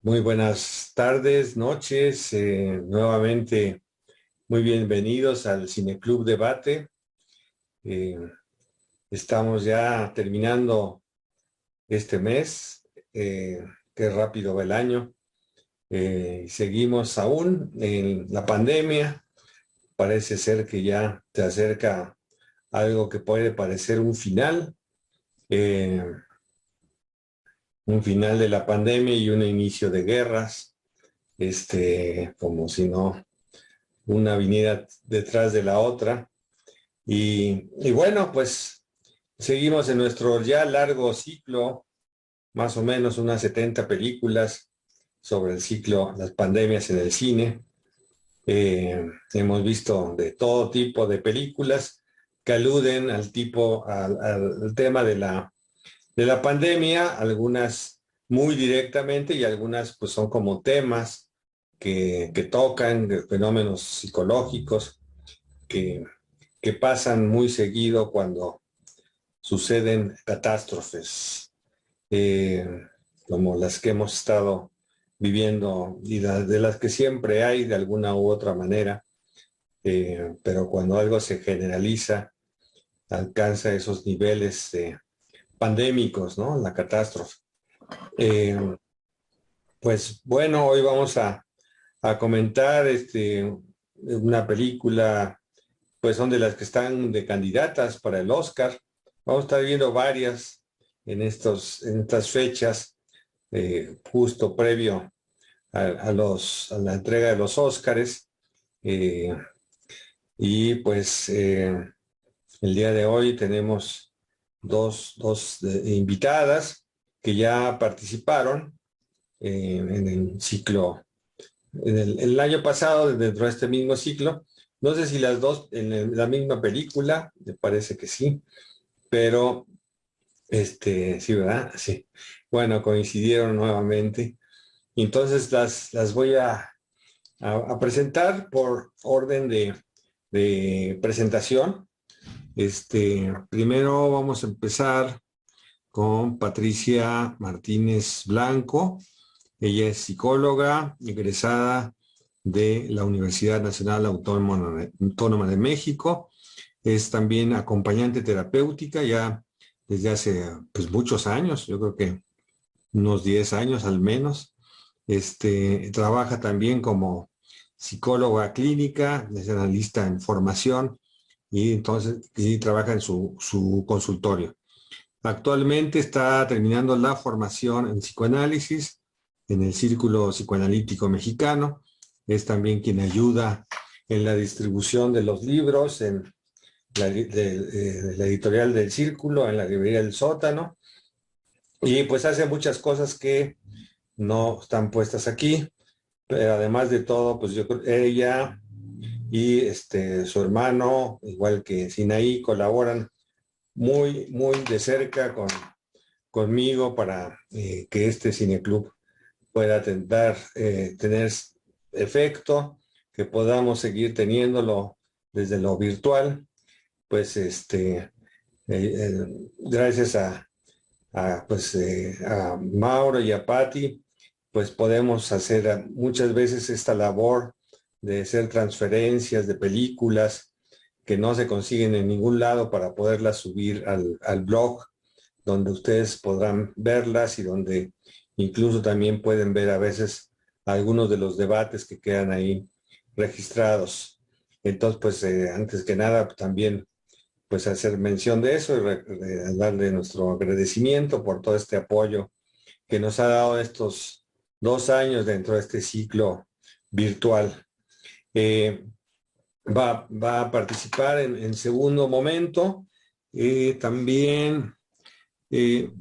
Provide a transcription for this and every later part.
Muy buenas tardes, noches. Nuevamente, muy bienvenidos al Cineclub Debate. Eh, Estamos ya terminando este mes. Qué rápido va el año. Seguimos aún en la pandemia. Parece ser que ya se acerca algo que puede parecer eh, un final de la pandemia y un inicio de guerras. Como si no una viniera detrás de la otra. Y bueno, pues seguimos en nuestro ya largo ciclo, más o menos unas 70 películas sobre el ciclo, las pandemias en el cine. Hemos visto de todo tipo de películas que aluden al tema de la pandemia, algunas muy directamente y algunas pues son como temas que tocan de fenómenos psicológicos que, que pasan muy seguido cuando suceden catástrofes, eh, como las que hemos estado viviendo y de las que siempre hay de alguna u otra manera, pero cuando algo se generaliza, alcanza esos niveles pandémicos, ¿no? La catástrofe. Eh, pues bueno, hoy vamos a comentar una película, pues son de las que están de candidatas para el Oscar. Vamos a estar viendo varias en estas fechas, justo previo a la entrega de los Óscares. Eh, y pues el día de hoy tenemos dos invitadas que ya participaron en el ciclo, el año pasado, dentro de este mismo ciclo. No sé si las dos la misma película, me parece que sí, pero sí, ¿verdad? Sí. Bueno, coincidieron nuevamente. Entonces las voy a presentar por orden de presentación. Primero vamos a empezar con Patricia Martínez Blanco. Ella es psicóloga, egresada de la Universidad Nacional Autónoma de México. Es también acompañante terapéutica ya desde hace pues muchos años, yo creo que unos 10 años al menos. Trabaja también como psicóloga clínica, es analista en formación y trabaja en su consultorio. Actualmente está terminando la formación en psicoanálisis en el Círculo Psicoanalítico Mexicano. Es también quien ayuda en la distribución de los libros, en la editorial del Círculo, en la librería del Sótano. Y pues hace muchas cosas que no están puestas aquí, pero además de todo, pues yo creo que ella y su hermano, igual que Sinaí, colaboran muy de cerca conmigo para que este cineclub pueda tener efecto, que podamos seguir teniéndolo desde lo virtual. Pues gracias a Mauro y a Patti, pues podemos hacer muchas veces esta labor de hacer transferencias de películas que no se consiguen en ningún lado para poderlas subir al blog, donde ustedes podrán verlas y donde incluso también pueden ver a veces algunos de los debates que quedan ahí registrados. Entonces, pues antes que nada, también pues hacer mención de eso y darle nuestro agradecimiento por todo este apoyo que nos ha dado estos 2 años dentro de este ciclo virtual. Eh, va a participar en segundo momento también eh,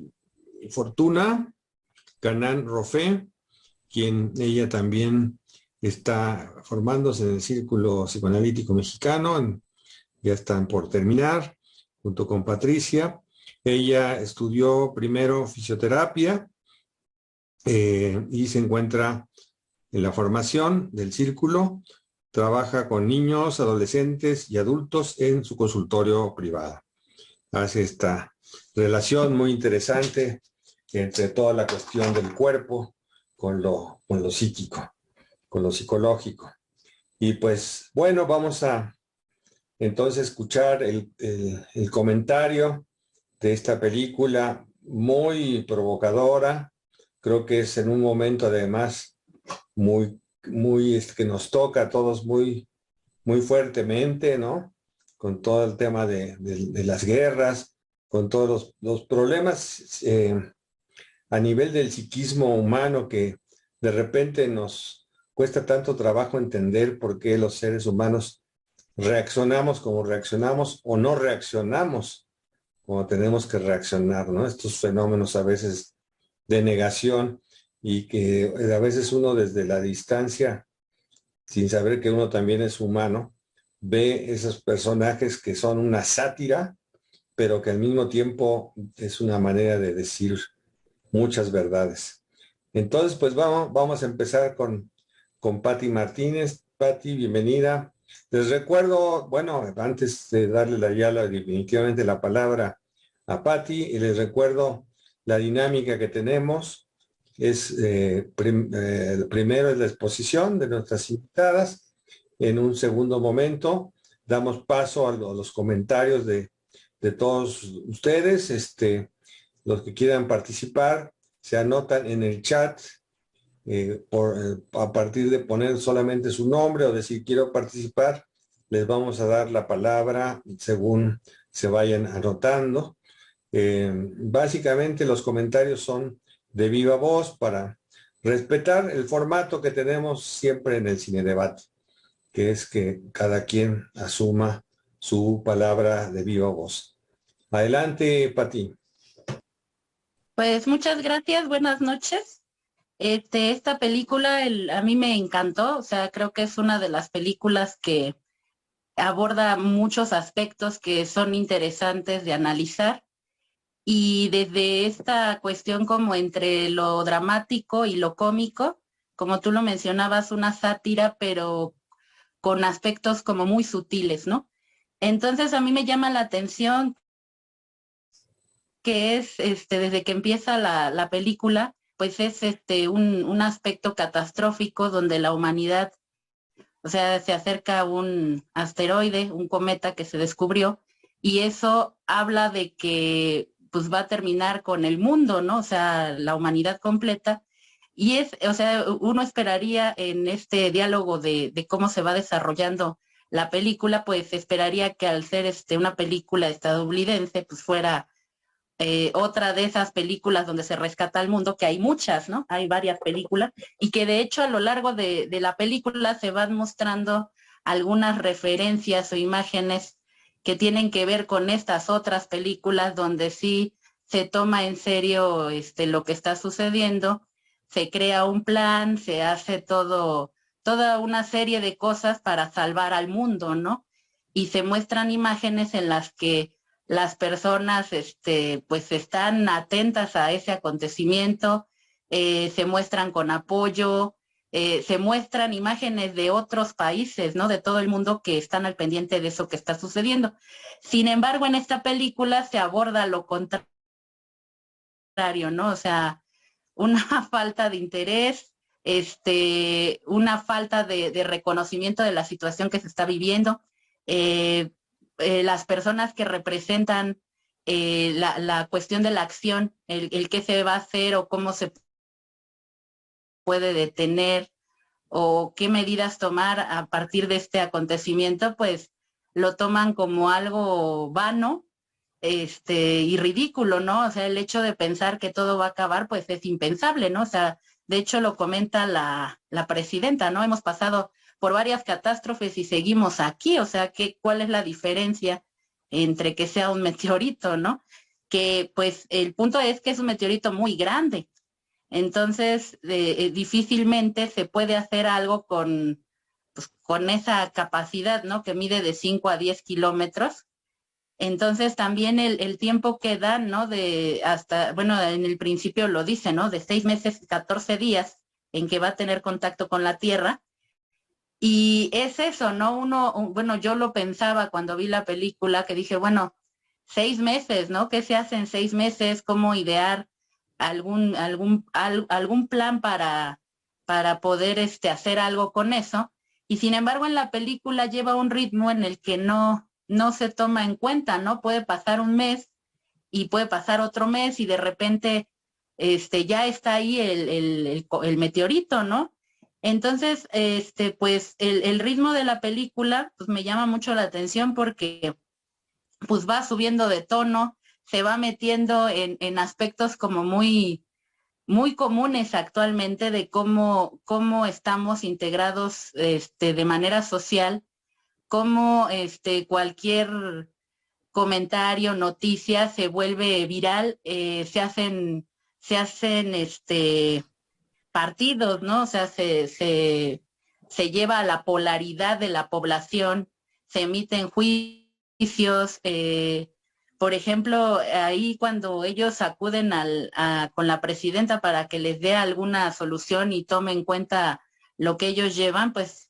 Fortuna Canán Rofé, quien ella también está formándose en el Círculo Psicoanalítico Mexicano, ya están por terminar, junto con Patricia. Ella estudió primero fisioterapia y se encuentra en la formación del círculo. Trabaja con niños, adolescentes y adultos en su consultorio privado. Hace esta relación muy interesante entre toda la cuestión del cuerpo con lo psíquico, con lo psicológico. Y pues bueno, vamos a entonces escuchar el comentario de esta película muy provocadora. Creo que es en un momento además muy que nos toca a todos muy fuertemente, ¿no? Con todo el tema de las guerras, con todos los problemas a nivel del psiquismo humano que de repente nos cuesta tanto trabajo entender por qué los seres humanos reaccionamos como reaccionamos o no reaccionamos como tenemos que reaccionar, ¿no? Estos fenómenos a veces de negación y que a veces uno desde la distancia, sin saber que uno también es humano, ve esos personajes que son una sátira, pero que al mismo tiempo es una manera de decir muchas verdades. Entonces, pues vamos a empezar con Patti Martínez. Patti, bienvenida. Les recuerdo, bueno, antes de darle definitivamente la palabra a Patti, y les recuerdo la dinámica que tenemos. Primero es la exposición de nuestras invitadas. En un segundo momento damos paso a los comentarios de todos ustedes. Los que quieran participar se anotan en el chat a partir de poner solamente su nombre o decir quiero participar, les vamos a dar la palabra según se vayan anotando. Básicamente los comentarios son de viva voz para respetar el formato que tenemos siempre en el Cine Debate, que es que cada quien asuma su palabra de viva voz. Adelante, Pati. Pues muchas gracias, buenas noches. Esta película a mí me encantó, o sea, creo que es una de las películas que aborda muchos aspectos que son interesantes de analizar y desde esta cuestión como entre lo dramático y lo cómico, como tú lo mencionabas, una sátira, pero con aspectos como muy sutiles, ¿no? Entonces a mí me llama la atención que es desde que empieza la película, pues es un aspecto catastrófico donde la humanidad, o sea, se acerca un asteroide, un cometa que se descubrió, y eso habla de que pues va a terminar con el mundo, ¿no? O sea, la humanidad completa. Y o sea, uno esperaría en este diálogo de cómo se va desarrollando la película, pues esperaría que al ser una película estadounidense, pues fuera otra de esas películas donde se rescata al mundo, que hay muchas, ¿no? Hay varias películas, y que de hecho a lo largo de la película se van mostrando algunas referencias o imágenes que tienen que ver con estas otras películas donde sí se toma en serio lo que está sucediendo, se crea un plan, se hace toda una serie de cosas para salvar al mundo, ¿no? Y se muestran imágenes en las que las personas pues están atentas a ese acontecimiento, se muestran con apoyo, se muestran imágenes de otros países, ¿no? De todo el mundo que están al pendiente de eso que está sucediendo. Sin embargo, en esta película se aborda lo contrario, ¿no? O sea, una falta de interés, una falta de reconocimiento de la situación que se está viviendo. Eh, las personas que representan la cuestión de la acción, el qué se va a hacer o cómo se puede detener o qué medidas tomar a partir de este acontecimiento, pues lo toman como algo vano, y ridículo, ¿no? O sea, el hecho de pensar que todo va a acabar, pues es impensable, ¿no? O sea, de hecho lo comenta la presidenta, ¿no? Hemos pasado por varias catástrofes y seguimos aquí, o sea, ¿cuál es la diferencia entre que sea un meteorito, ¿no? Que pues el punto es que es un meteorito muy grande, entonces difícilmente se puede hacer algo con esa capacidad, ¿no? Que mide de 5 a 10 kilómetros. Entonces también el tiempo que dan, ¿no? De hasta, bueno, en el principio lo dice, ¿no? De 6 meses, 14 días en que va a tener contacto con la Tierra. Y es eso, ¿no? Bueno, yo lo pensaba cuando vi la película, que dije, bueno, 6 meses, ¿no? ¿Qué se hace en 6 meses? ¿Cómo idear algún plan para poder hacer algo con eso. Y sin embargo, en la película lleva un ritmo en el que no se toma en cuenta, ¿no? Puede pasar un mes y puede pasar otro mes y de repente ya está ahí el meteorito, ¿no? Entonces, pues el ritmo de la película pues me llama mucho la atención porque pues va subiendo de tono, se va metiendo en aspectos como muy comunes actualmente de cómo estamos integrados de manera social, cómo cualquier comentario, noticia se vuelve viral, se hacen partidos, ¿no? O sea, se lleva a la polaridad de la población, se emiten juicios, por ejemplo, ahí cuando ellos acuden con la presidenta para que les dé alguna solución y tome en cuenta lo que ellos llevan, pues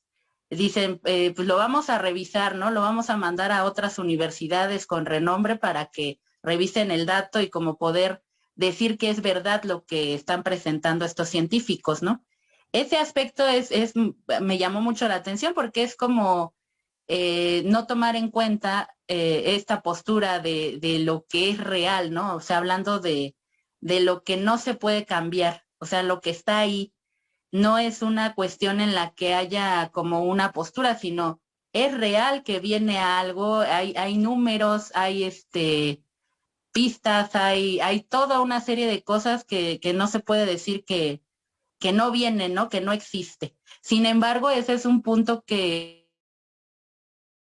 dicen, pues lo vamos a revisar, ¿no? Lo vamos a mandar a otras universidades con renombre para que revisen el dato y como poder decir que es verdad lo que están presentando estos científicos, ¿no? Ese aspecto me llamó mucho la atención porque es como no tomar en cuenta esta postura de lo que es real, ¿no? O sea, hablando de lo que no se puede cambiar, o sea, lo que está ahí no es una cuestión en la que haya como una postura, sino es real que viene algo, hay números, hay pistas, hay toda una serie de cosas que no se puede decir que no vienen, ¿no? Que no existe. Sin embargo, ese es un punto que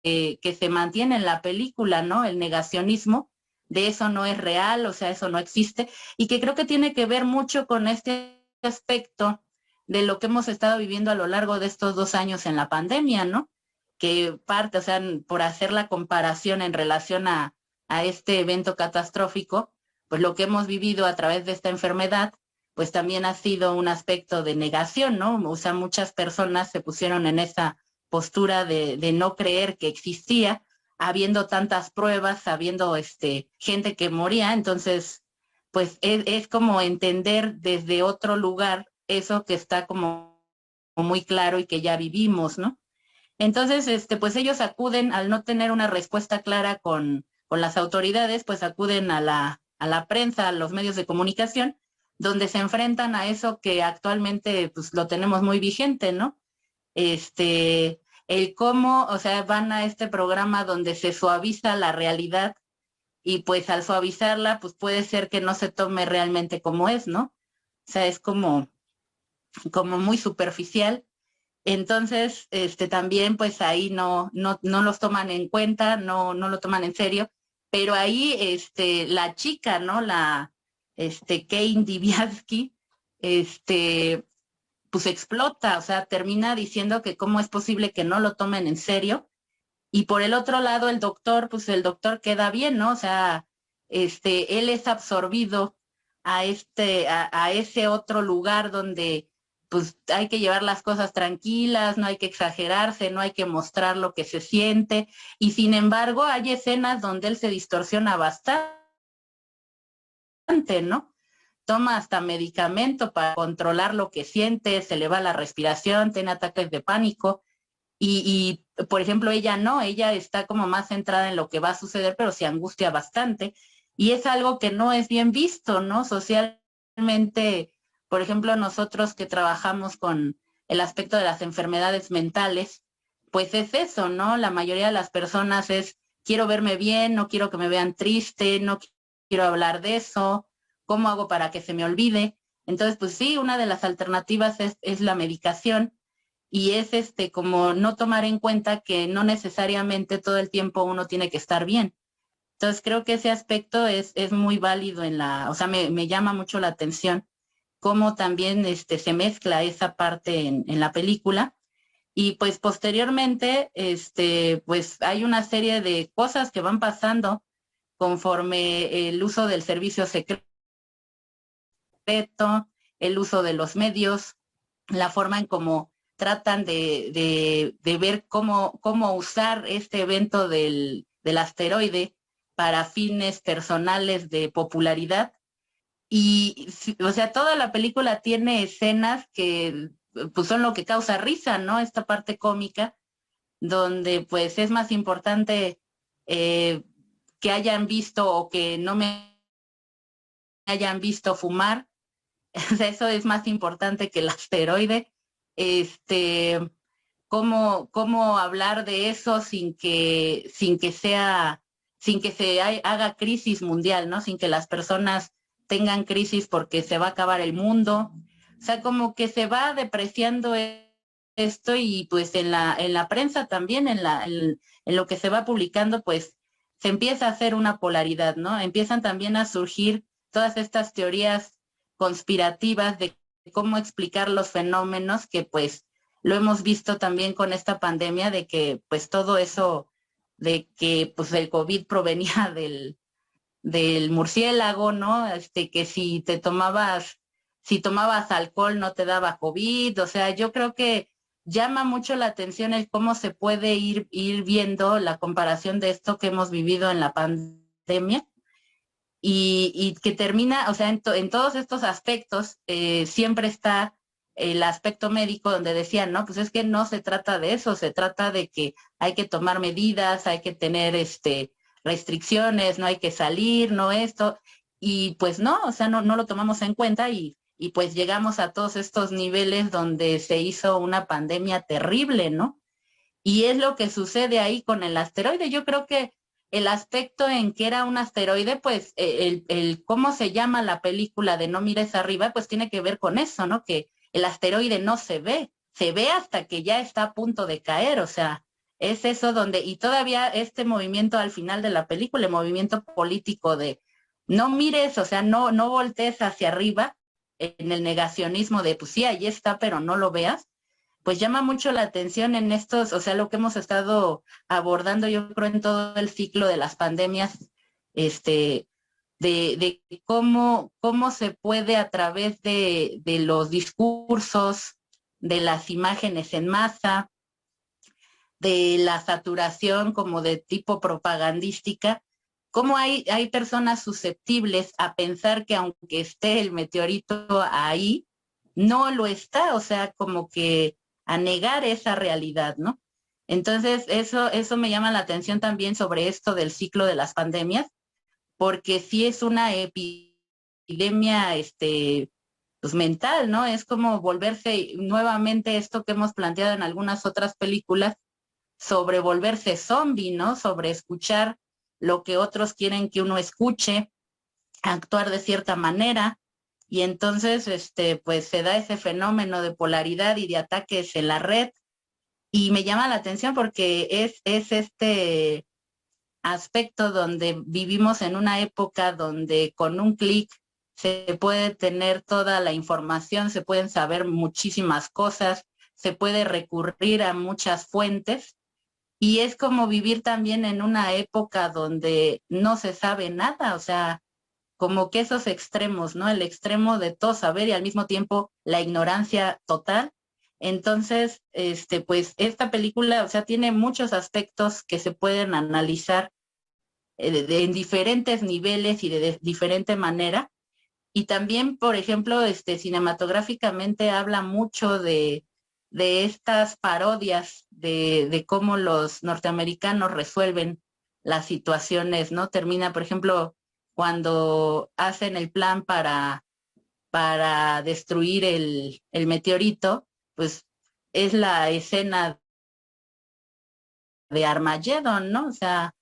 se mantiene en la película, ¿no? El negacionismo de eso no es real, o sea, eso no existe, y que creo que tiene que ver mucho con este aspecto de lo que hemos estado viviendo a lo largo de estos 2 años en la pandemia, ¿no? Que parte, o sea, por hacer la comparación en relación a este evento catastrófico, pues lo que hemos vivido a través de esta enfermedad, pues también ha sido un aspecto de negación, ¿no? O sea, muchas personas se pusieron en esa postura de no creer que existía, habiendo tantas pruebas, habiendo gente que moría, entonces, pues es como entender desde otro lugar eso que está como muy claro y que ya vivimos, ¿no? Entonces, pues ellos acuden, al no tener una respuesta clara con las autoridades, pues acuden a la prensa, a los medios de comunicación, donde se enfrentan a eso que actualmente pues lo tenemos muy vigente, ¿no? El cómo, o sea, van a este programa donde se suaviza la realidad y pues al suavizarla, pues puede ser que no se tome realmente como es, ¿no? O sea, es como muy superficial. Entonces, también pues ahí no los toman en cuenta, no lo toman en serio, pero ahí la chica, ¿no? Kane Diviatsky, pues explota, o sea, termina diciendo que cómo es posible que no lo tomen en serio. Y por el otro lado, el doctor, pues el doctor queda bien, ¿no? O sea, él es absorbido a ese otro lugar donde pues hay que llevar las cosas tranquilas, no hay que exagerarse, no hay que mostrar lo que se siente. Y sin embargo, hay escenas donde él se distorsiona bastante, ¿no? Toma hasta medicamento para controlar lo que siente, se le va la respiración, tiene ataques de pánico por ejemplo, ella no, ella está como más centrada en lo que va a suceder, pero se angustia bastante y es algo que no es bien visto, ¿no? Socialmente, por ejemplo, nosotros que trabajamos con el aspecto de las enfermedades mentales, pues es eso, ¿no? La mayoría de las personas quiero verme bien, no quiero que me vean triste, no quiero hablar de eso, ¿cómo hago para que se me olvide? Entonces, pues sí, una de las alternativas es la medicación y es como no tomar en cuenta que no necesariamente todo el tiempo uno tiene que estar bien. Entonces creo que ese aspecto es muy válido o sea, me llama mucho la atención cómo también se mezcla esa parte en la película. Y pues posteriormente, pues hay una serie de cosas que van pasando conforme el uso del servicio secreto, el uso de los medios, la forma en cómo tratan de ver cómo usar este evento del asteroide para fines personales de popularidad. Y, o sea, toda la película tiene escenas que pues son lo que causa risa, ¿no? Esta parte cómica, donde pues es más importante eh, que hayan visto o que no me hayan visto fumar. O sea, eso es más importante que el asteroide. Este, cómo hablar de eso sin que se haga crisis mundial, ¿no? Sin que las personas tengan crisis porque se va a acabar el mundo. O sea, como que se va depreciando esto y pues en la prensa también, en lo que se va publicando, pues se empieza a hacer una polaridad, ¿no? Empiezan también a surgir todas estas teorías conspirativas de cómo explicar los fenómenos que pues lo hemos visto también con esta pandemia de que pues todo eso de que pues el COVID provenía del murciélago, ¿no? Que si tomabas alcohol no te daba COVID, o sea, yo creo que llama mucho la atención el cómo se puede ir viendo la comparación de esto que hemos vivido en la pandemia y que termina, o sea, en todos estos aspectos siempre está el aspecto médico donde decían, no, pues es que no se trata de eso, se trata de que hay que tomar medidas, hay que tener restricciones, no hay que salir, no esto, y pues no, o sea, no lo tomamos en cuenta y pues llegamos a todos estos niveles donde se hizo una pandemia terrible, ¿no? Y es lo que sucede ahí con el asteroide. Yo creo que el aspecto en que era un asteroide, pues el cómo se llama la película de No mires arriba, pues tiene que ver con eso, ¿no? Que el asteroide no se ve hasta que ya está a punto de caer, o sea, es eso donde, y todavía este movimiento al final de la película, el movimiento político de no mires, o sea, no voltees hacia arriba en el negacionismo de, pues sí, ahí está, pero no lo veas pues llama mucho la atención en estos, o sea, lo que hemos estado abordando, yo creo, en todo el ciclo de las pandemias, este, de cómo se puede a través de los discursos, de las imágenes en masa, de la saturación como de tipo propagandística, cómo hay personas susceptibles a pensar que aunque esté el meteorito ahí, no lo está, o sea, como que a negar esa realidad, ¿no? Entonces, eso me llama la atención también sobre esto del ciclo de las pandemias, porque sí es una epidemia, pues mental, ¿no? Es como volverse nuevamente esto que hemos planteado en algunas otras películas, sobre volverse zombie, ¿no? Sobre escuchar lo que otros quieren que uno escuche, actuar de cierta manera. Y entonces, pues se da ese fenómeno de polaridad y de ataques en la red. Y me llama la atención porque es este aspecto donde vivimos en una época donde con un clic se puede tener toda la información, se pueden saber muchísimas cosas, se puede recurrir a muchas fuentes y es como vivir también en una época donde no se sabe nada, o sea, como que esos extremos, ¿no? El extremo de todo saber y al mismo tiempo la ignorancia total. Entonces, pues esta película, o sea, tiene muchos aspectos que se pueden analizar en diferentes niveles y de diferente manera. Y también, por ejemplo, cinematográficamente habla mucho de estas parodias de cómo los norteamericanos resuelven las situaciones, ¿no? Termina, por ejemplo, cuando hacen el plan para destruir el meteorito, pues es la escena de Armageddon, ¿no? O sea,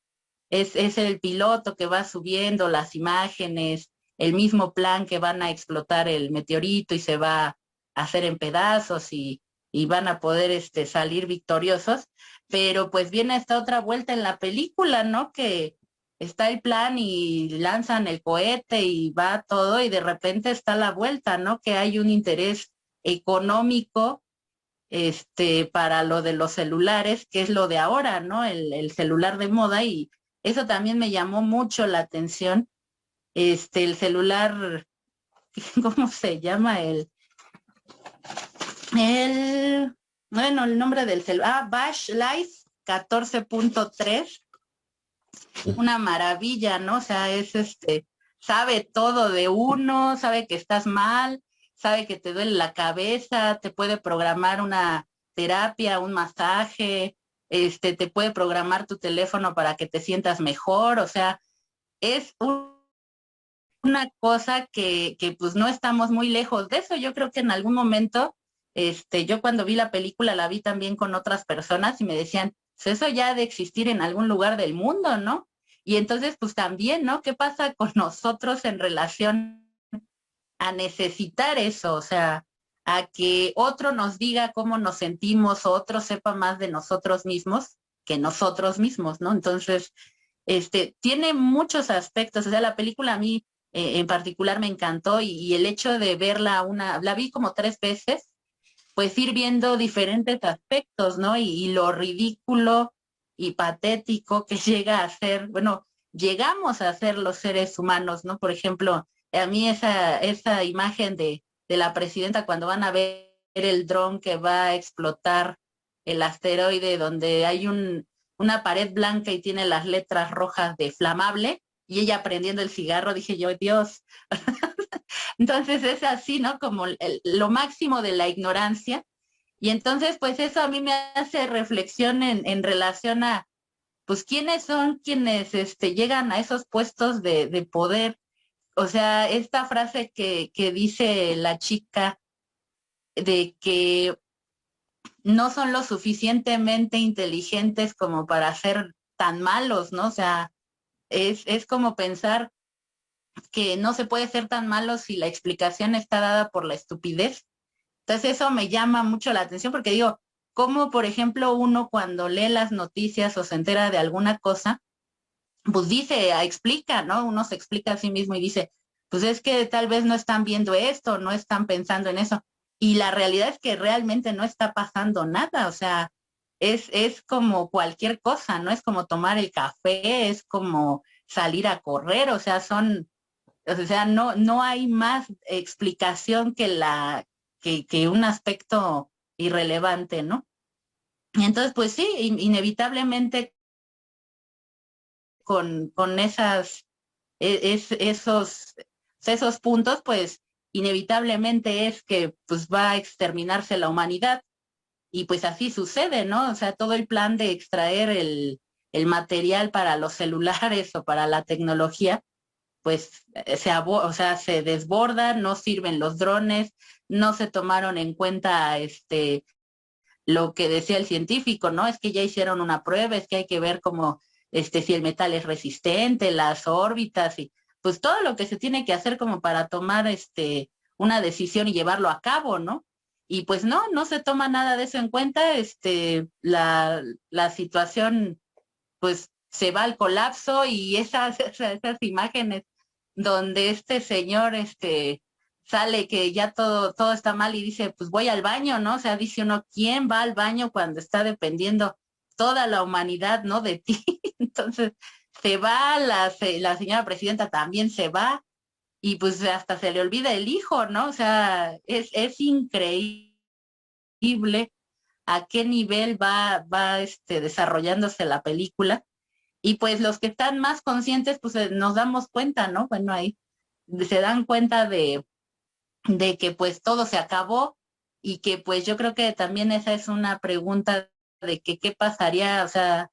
es el piloto que va subiendo las imágenes, el mismo plan que van a explotar el meteorito y se va a hacer en pedazos y van a poder salir victoriosos, pero pues viene esta otra vuelta en la película, ¿no? Que está el plan y lanzan el cohete y va todo y de repente está la vuelta, ¿no? Que hay un interés económico para lo de los celulares, que es lo de ahora, ¿no? El celular de moda y eso también me llamó mucho la atención. El celular, ¿cómo se llama? Bueno, el nombre del celular, Bash Life 14.3, una maravilla, ¿no? O sea, sabe todo de uno, sabe que estás mal, sabe que te duele la cabeza, te puede programar una terapia, un masaje, te puede programar tu teléfono para que te sientas mejor, o sea, es una cosa que pues no estamos muy lejos de eso. Yo creo que en algún momento, yo cuando vi la película la vi también con otras personas y me decían, pues eso ya ha de existir en algún lugar del mundo, ¿no? Y entonces, pues también, ¿no? ¿Qué pasa con nosotros en relación a necesitar eso? O sea, a que otro nos diga cómo nos sentimos o otro sepa más de nosotros mismos que nosotros mismos, ¿no? Entonces, tiene muchos aspectos. O sea, la película a mí en particular me encantó y el hecho de verla la vi como 3 veces, pues ir viendo diferentes aspectos, ¿no? Y lo ridículo y patético que llega a ser, bueno, llegamos a ser los seres humanos, ¿no? Por ejemplo, a mí esa imagen de la presidenta cuando van a ver el dron que va a explotar el asteroide donde hay una pared blanca y tiene las letras rojas de flamable y ella prendiendo el cigarro, dije yo, Dios. Entonces es así, ¿no? Como lo máximo de la ignorancia. Y entonces, pues eso a mí me hace reflexión en relación a, pues, quiénes son quienes llegan a esos puestos de poder. O sea, esta frase que dice la chica de que no son lo suficientemente inteligentes como para ser tan malos, ¿no? O sea, es como pensar que no se puede ser tan malo si la explicación está dada por la estupidez. Entonces eso me llama mucho la atención porque digo, como por ejemplo uno cuando lee las noticias o se entera de alguna cosa, pues dice, explica, ¿no? Uno se explica a sí mismo y dice, pues es que tal vez no están viendo esto, no están pensando en eso. Y la realidad es que realmente no está pasando nada, o sea, es como cualquier cosa, ¿no? Es como tomar el café, es como salir a correr, o sea, o sea, no hay más explicación que un aspecto irrelevante, ¿no? Y entonces, pues sí, inevitablemente con esos puntos, pues inevitablemente es que pues va a exterminarse la humanidad y pues así sucede, ¿no? O sea, todo el plan de extraer el material para los celulares o para la tecnología, pues o sea, se desborda, no sirven los drones, no se tomaron en cuenta lo que decía el científico, ¿no? Es que ya hicieron una prueba, es que hay que ver cómo si el metal es resistente, las órbitas y pues todo lo que se tiene que hacer como para tomar una decisión y llevarlo a cabo, ¿no? Y pues no se toma nada de eso en cuenta, la situación pues se va al colapso y esas imágenes donde este señor sale que ya todo está mal y dice, pues voy al baño, ¿no? O sea, dice uno, ¿quién va al baño cuando está dependiendo toda la humanidad, ¿no? De ti. Entonces, se va, la señora presidenta también se va y pues hasta se le olvida el hijo, ¿no? O sea, es increíble a qué nivel va desarrollándose la película. Y pues los que están más conscientes, pues nos damos cuenta, ¿no? Bueno, ahí se dan cuenta de que pues todo se acabó y que pues yo creo que también esa es una pregunta de que qué pasaría, o sea,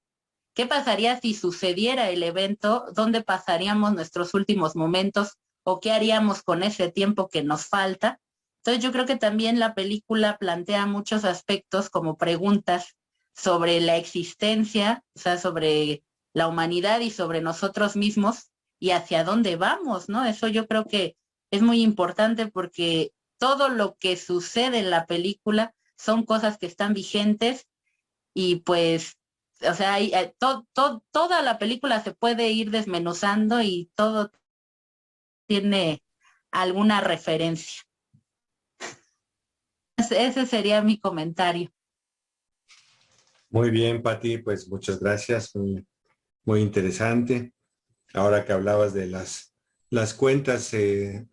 qué pasaría si sucediera el evento, dónde pasaríamos nuestros últimos momentos o qué haríamos con ese tiempo que nos falta. Entonces yo creo que también la película plantea muchos aspectos como preguntas sobre la existencia, o sea, sobre la humanidad y sobre nosotros mismos y hacia dónde vamos, ¿no? Eso yo creo que es muy importante porque todo lo que sucede en la película son cosas que están vigentes y pues, o sea, toda la película se puede ir desmenuzando y todo tiene alguna referencia. Ese sería mi comentario. Muy bien, Pati, pues muchas gracias, muy interesante. Ahora que hablabas de las cuentas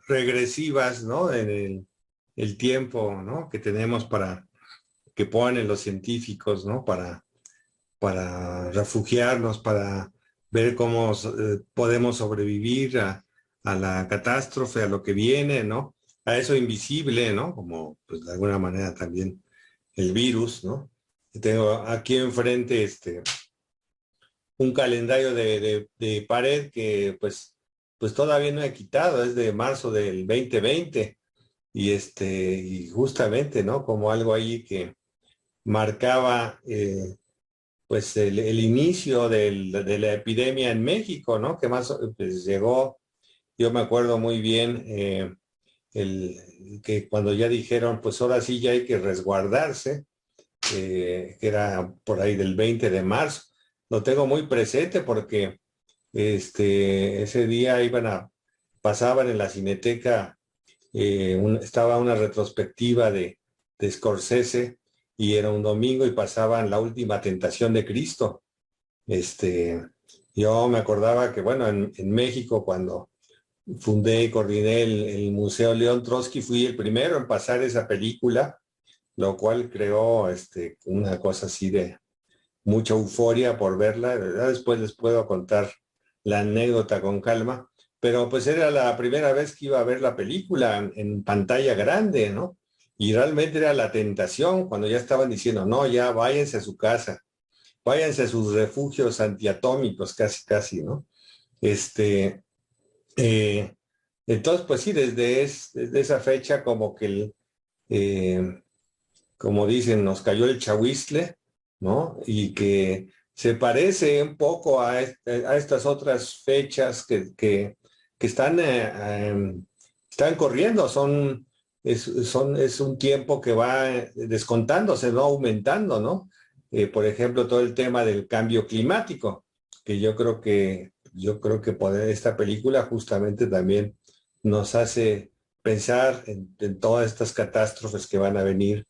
regresivas, ¿no? En el tiempo, ¿no? Que tenemos que ponen los científicos, ¿no? Para refugiarnos, para ver cómo podemos sobrevivir a la catástrofe, a lo que viene, ¿no? A eso invisible, ¿no? Como pues de alguna manera también el virus, ¿no? Tengo aquí enfrente un calendario de pared que pues todavía no he quitado, es de marzo del 2020 y justamente, ¿no? Como algo ahí que marcaba pues el inicio de la epidemia en México, ¿no? Que más pues, llegó, yo me acuerdo muy bien que cuando ya dijeron, pues ahora sí ya hay que resguardarse, que era por ahí del 20 de marzo. Lo tengo muy presente porque ese día pasaban en la Cineteca, estaba una retrospectiva de Scorsese y era un domingo y pasaban La Última Tentación de Cristo. Este, yo me acordaba que, bueno, en México cuando fundé y coordiné el Museo León Trotsky, fui el primero en pasar esa película, lo cual creó una cosa así de mucha euforia por verla. Ya después les puedo contar la anécdota con calma, pero pues era la primera vez que iba a ver la película en pantalla grande, ¿no? Y realmente era la tentación cuando ya estaban diciendo, no, ya váyanse a su casa, váyanse a sus refugios antiatómicos, casi, casi, ¿no? Este, eh, entonces, pues sí, desde esa fecha como que eh, como dicen, nos cayó el chahuizcle, ¿no? Y que se parece un poco a estas otras fechas que están corriendo, es un tiempo que va descontándose, no aumentando, ¿no? Por ejemplo, todo el tema del cambio climático, que yo creo que esta película justamente también nos hace pensar en todas estas catástrofes que van a venir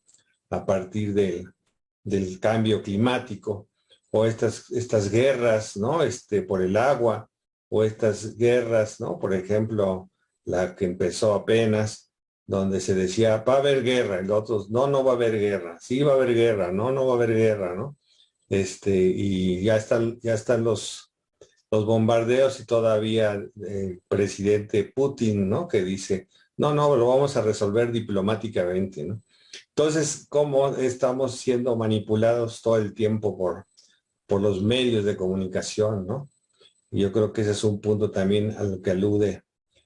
a partir del cambio climático o estas guerras, ¿no? Por el agua o estas guerras, ¿no? Por ejemplo, la que empezó apenas, donde se decía, va a haber guerra, y los otros, no, no va a haber guerra, sí va a haber guerra, no, no va a haber guerra, ¿no? Y ya están los bombardeos y todavía el presidente Putin, ¿no? Que dice, no, no, lo vamos a resolver diplomáticamente, ¿no? Entonces, ¿cómo estamos siendo manipulados todo el tiempo por los medios de comunicación, ¿no? Y yo creo que ese es un punto también a lo que alude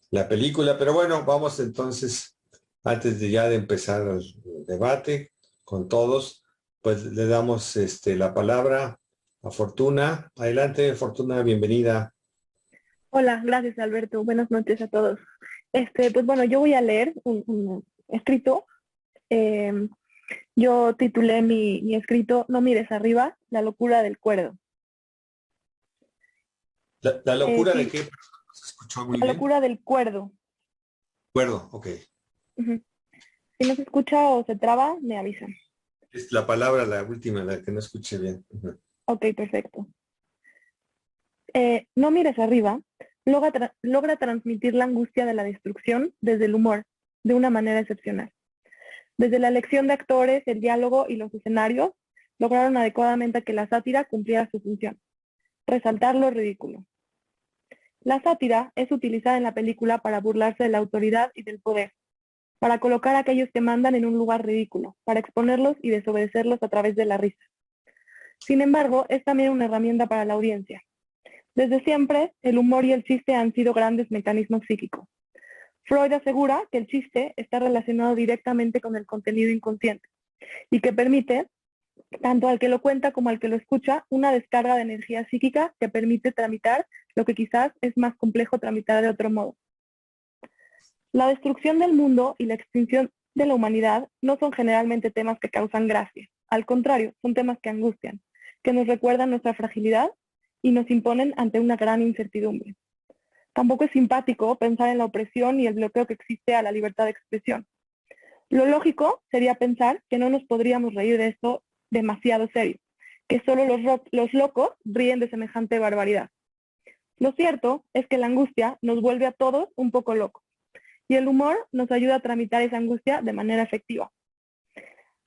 la película. Pero bueno, vamos entonces, antes de empezar el debate con todos, pues le damos la palabra a Fortuna. Adelante, Fortuna, bienvenida. Hola, gracias Alberto. Buenas noches a todos. Pues bueno, yo voy a leer un escrito. Eh, yo titulé mi escrito No mires arriba, la locura del cuerdo. ¿La locura de Sí, qué? ¿Se escuchó muy la bien? locura del cuerdo. De acuerdo, ok. Ujú. Si no se escucha o se traba, me avisan. Es la palabra, la última, la que no escuché bien. Ujú. Ok, perfecto. No mires arriba logra transmitir la angustia de la destrucción desde el humor, de una manera excepcional. Desde la elección de actores, el diálogo y los escenarios, lograron adecuadamente que la sátira cumpliera su función, resaltar lo ridículo. La sátira es utilizada en la película para burlarse de la autoridad y del poder, para colocar a aquellos que mandan en un lugar ridículo, para exponerlos y desobedecerlos a través de la risa. Sin embargo, es también una herramienta para la audiencia. Desde siempre, el humor y el chiste han sido grandes mecanismos psíquicos. Freud asegura que el chiste está relacionado directamente con el contenido inconsciente y que permite, tanto al que lo cuenta como al que lo escucha, una descarga de energía psíquica que permite tramitar lo que quizás es más complejo tramitar de otro modo. La destrucción del mundo y la extinción de la humanidad no son generalmente temas que causan gracia. Al contrario, son temas que angustian, que nos recuerdan nuestra fragilidad y nos imponen ante una gran incertidumbre. Tampoco es simpático pensar en la opresión y el bloqueo que existe a la libertad de expresión. Lo lógico sería pensar que no nos podríamos reír de esto demasiado serio, que solo los locos ríen de semejante barbaridad. Lo cierto es que la angustia nos vuelve a todos un poco locos y el humor nos ayuda a tramitar esa angustia de manera efectiva.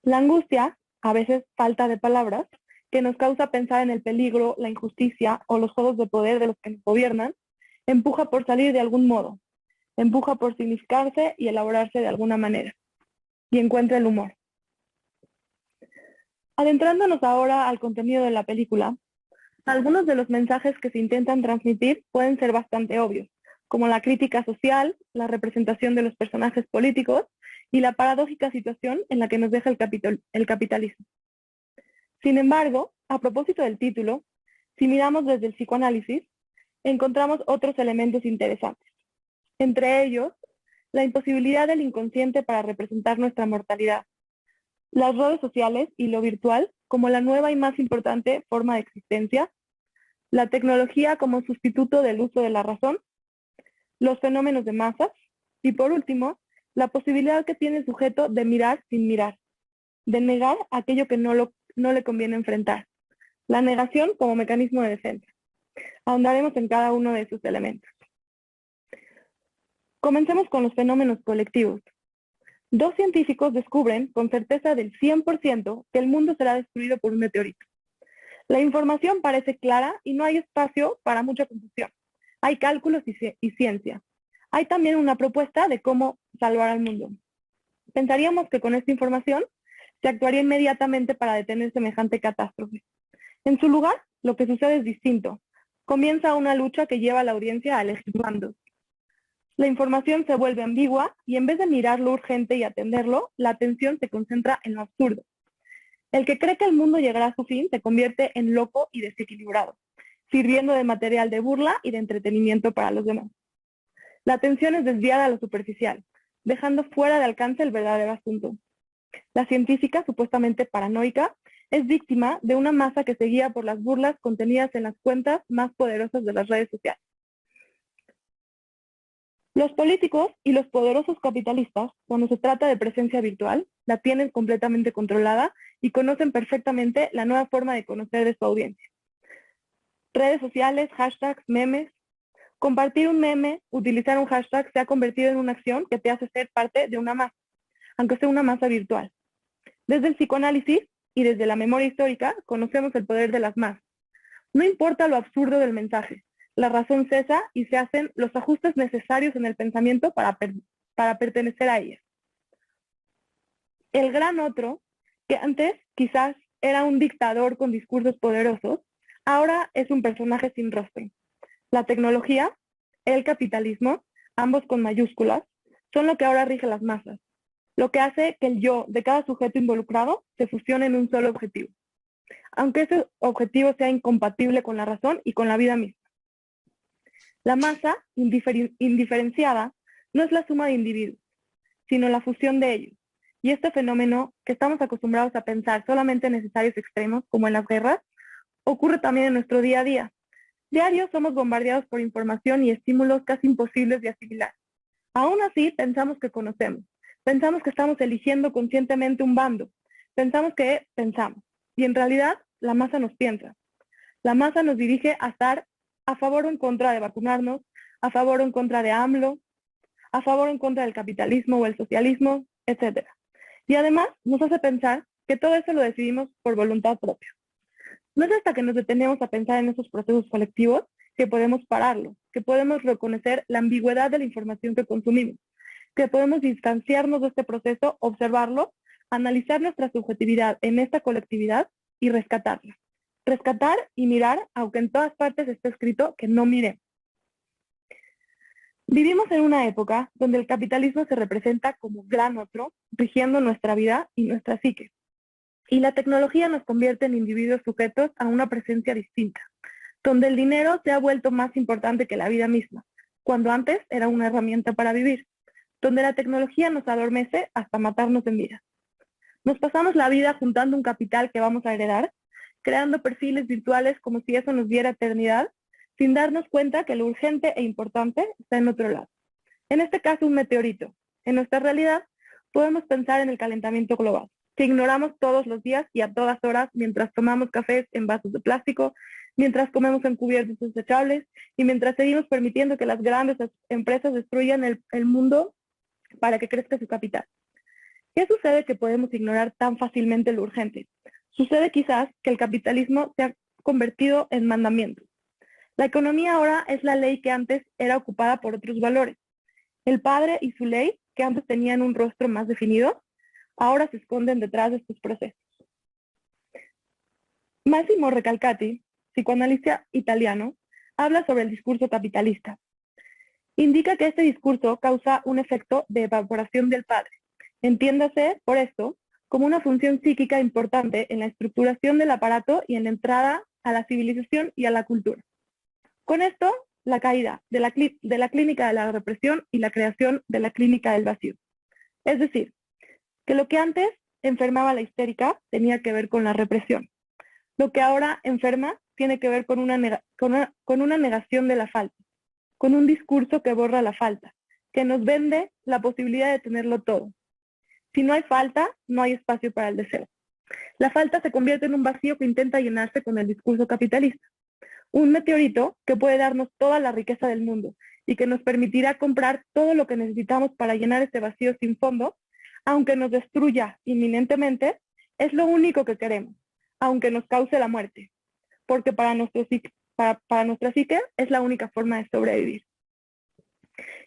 La angustia, a veces falta de palabras, que nos causa pensar en el peligro, la injusticia o los juegos de poder de los que nos gobiernan, empuja por salir de algún modo, empuja por significarse y elaborarse de alguna manera, y encuentra el humor. Adentrándonos ahora al contenido de la película, algunos de los mensajes que se intentan transmitir pueden ser bastante obvios, como la crítica social, la representación de los personajes políticos y la paradójica situación en la que nos deja el capitalismo. Sin embargo, a propósito del título, si miramos desde el psicoanálisis, encontramos otros elementos interesantes. Entre ellos, la imposibilidad del inconsciente para representar nuestra mortalidad, las redes sociales y lo virtual como la nueva y más importante forma de existencia, la tecnología como sustituto del uso de la razón, los fenómenos de masas y, por último, la posibilidad que tiene el sujeto de mirar sin mirar, de negar aquello que no le conviene enfrentar, la negación como mecanismo de defensa. Ahondaremos en cada uno de esos elementos. Comencemos con los fenómenos colectivos. Dos científicos descubren con certeza del 100% que el mundo será destruido por un meteorito. La información parece clara y no hay espacio para mucha confusión. Hay cálculos y ciencia. Hay también una propuesta de cómo salvar al mundo. Pensaríamos que con esta información se actuaría inmediatamente para detener semejante catástrofe. En su lugar, lo que sucede es distinto. Comienza una lucha que lleva a la audiencia a elegir bandos. La información se vuelve ambigua y en vez de mirar lo urgente y atenderlo, la atención se concentra en lo absurdo. El que cree que el mundo llegará a su fin se convierte en loco y desequilibrado, sirviendo de material de burla y de entretenimiento para los demás. La atención es desviada a lo superficial, dejando fuera de alcance el verdadero asunto. La científica, supuestamente paranoica, es víctima de una masa que se guía por las burlas contenidas en las cuentas más poderosas de las redes sociales. Los políticos y los poderosos capitalistas, cuando se trata de presencia virtual, la tienen completamente controlada y conocen perfectamente la nueva forma de conocer de su audiencia. Redes sociales, hashtags, memes. Compartir un meme, utilizar un hashtag, se ha convertido en una acción que te hace ser parte de una masa, aunque sea una masa virtual. Desde el psicoanálisis y desde la memoria histórica, conocemos el poder de las masas. No importa lo absurdo del mensaje, la razón cesa y se hacen los ajustes necesarios en el pensamiento para pertenecer a ella. El gran otro, que antes quizás era un dictador con discursos poderosos, ahora es un personaje sin rostro. La tecnología, el capitalismo, ambos con mayúsculas, son lo que ahora rige las masas, lo que hace que el yo de cada sujeto involucrado se fusione en un solo objetivo, aunque ese objetivo sea incompatible con la razón y con la vida misma. La masa, indiferenciada, no es la suma de individuos, sino la fusión de ellos. Y este fenómeno, que estamos acostumbrados a pensar solamente en necesarios extremos, como en las guerras, ocurre también en nuestro día a día. Diario somos bombardeados por información y estímulos casi imposibles de asimilar. Aún así, pensamos que conocemos. Pensamos que estamos eligiendo conscientemente un bando. Pensamos que pensamos. Y en realidad, la masa nos piensa. La masa nos dirige a estar a favor o en contra de vacunarnos, a favor o en contra de AMLO, a favor o en contra del capitalismo o el socialismo, etc. Y además nos hace pensar que todo eso lo decidimos por voluntad propia. No es hasta que nos detenemos a pensar en esos procesos colectivos que podemos pararlo, que podemos reconocer la ambigüedad de la información que consumimos, que podemos distanciarnos de este proceso, observarlo, analizar nuestra subjetividad en esta colectividad y rescatarla. Rescatar y mirar, aunque en todas partes esté escrito que no miremos. Vivimos en una época donde el capitalismo se representa como gran otro, rigiendo nuestra vida y nuestra psique. Y la tecnología nos convierte en individuos sujetos a una presencia distinta, donde el dinero se ha vuelto más importante que la vida misma, cuando antes era una herramienta para vivir, donde la tecnología nos adormece hasta matarnos en vida. Nos pasamos la vida juntando un capital que vamos a heredar, creando perfiles virtuales como si eso nos diera eternidad, sin darnos cuenta que lo urgente e importante está en otro lado. En este caso, un meteorito. En nuestra realidad, podemos pensar en el calentamiento global, que ignoramos todos los días y a todas horas mientras tomamos cafés en vasos de plástico, mientras comemos en cubiertos desechables y mientras seguimos permitiendo que las grandes empresas destruyan el mundo para que crezca su capital. ¿Qué sucede que podemos ignorar tan fácilmente lo urgente? Sucede quizás que el capitalismo se ha convertido en mandamiento. La economía ahora es la ley que antes era ocupada por otros valores. El padre y su ley, que antes tenían un rostro más definido, ahora se esconden detrás de estos procesos. Massimo Recalcati, psicoanalista italiano, habla sobre el discurso capitalista. Indica que este discurso causa un efecto de evaporación del padre. Entiéndase, por esto, como una función psíquica importante en la estructuración del aparato y en la entrada a la civilización y a la cultura. Con esto, la caída de la clínica de la represión y la creación de la clínica del vacío. Es decir, que lo que antes enfermaba la histérica tenía que ver con la represión. Lo que ahora enferma tiene que ver con una negación de la falta, con un discurso que borra la falta, que nos vende la posibilidad de tenerlo todo. Si no hay falta, no hay espacio para el deseo. La falta se convierte en un vacío que intenta llenarse con el discurso capitalista. Un meteorito que puede darnos toda la riqueza del mundo y que nos permitirá comprar todo lo que necesitamos para llenar este vacío sin fondo, aunque nos destruya inminentemente, es lo único que queremos, aunque nos cause la muerte, porque para nuestra psique es la única forma de sobrevivir.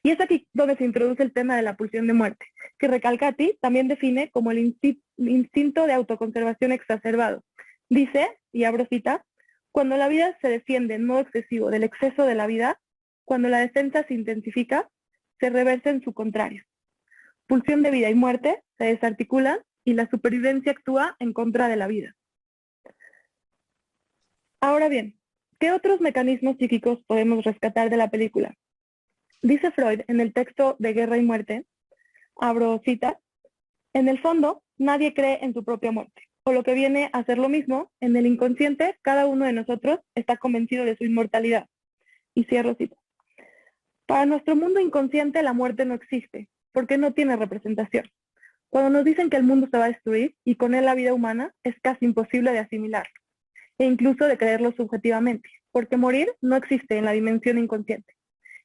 Y es aquí donde se introduce el tema de la pulsión de muerte, que Recalcati también define como el instinto de autoconservación exacerbado. Dice, y abro cita, cuando la vida se defiende en modo excesivo del exceso de la vida, cuando la defensa se intensifica, se reversa en su contrario. Pulsión de vida y muerte se desarticulan y la supervivencia actúa en contra de la vida. Ahora bien, ¿qué otros mecanismos psíquicos podemos rescatar de la película? Dice Freud en el texto de Guerra y Muerte, abro cita, en el fondo nadie cree en su propia muerte, o lo que viene a ser lo mismo, en el inconsciente cada uno de nosotros está convencido de su inmortalidad. Y cierro cita. Para nuestro mundo inconsciente la muerte no existe, porque no tiene representación. Cuando nos dicen que el mundo se va a destruir y con él la vida humana, es casi imposible de asimilarlo, e incluso de creerlo subjetivamente, porque morir no existe en la dimensión inconsciente.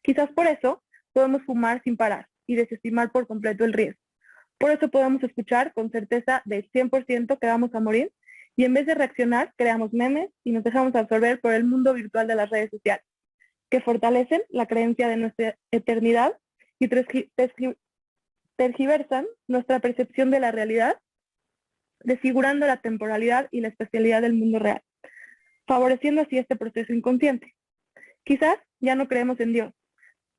Quizás por eso podemos fumar sin parar y desestimar por completo el riesgo. Por eso podemos escuchar con certeza del 100% que vamos a morir y en vez de reaccionar, creamos memes y nos dejamos absorber por el mundo virtual de las redes sociales, que fortalecen la creencia de nuestra eternidad y tergiversan nuestra percepción de la realidad, desfigurando la temporalidad y la especialidad del mundo real, favoreciendo así este proceso inconsciente. Quizás ya no creemos en Dios,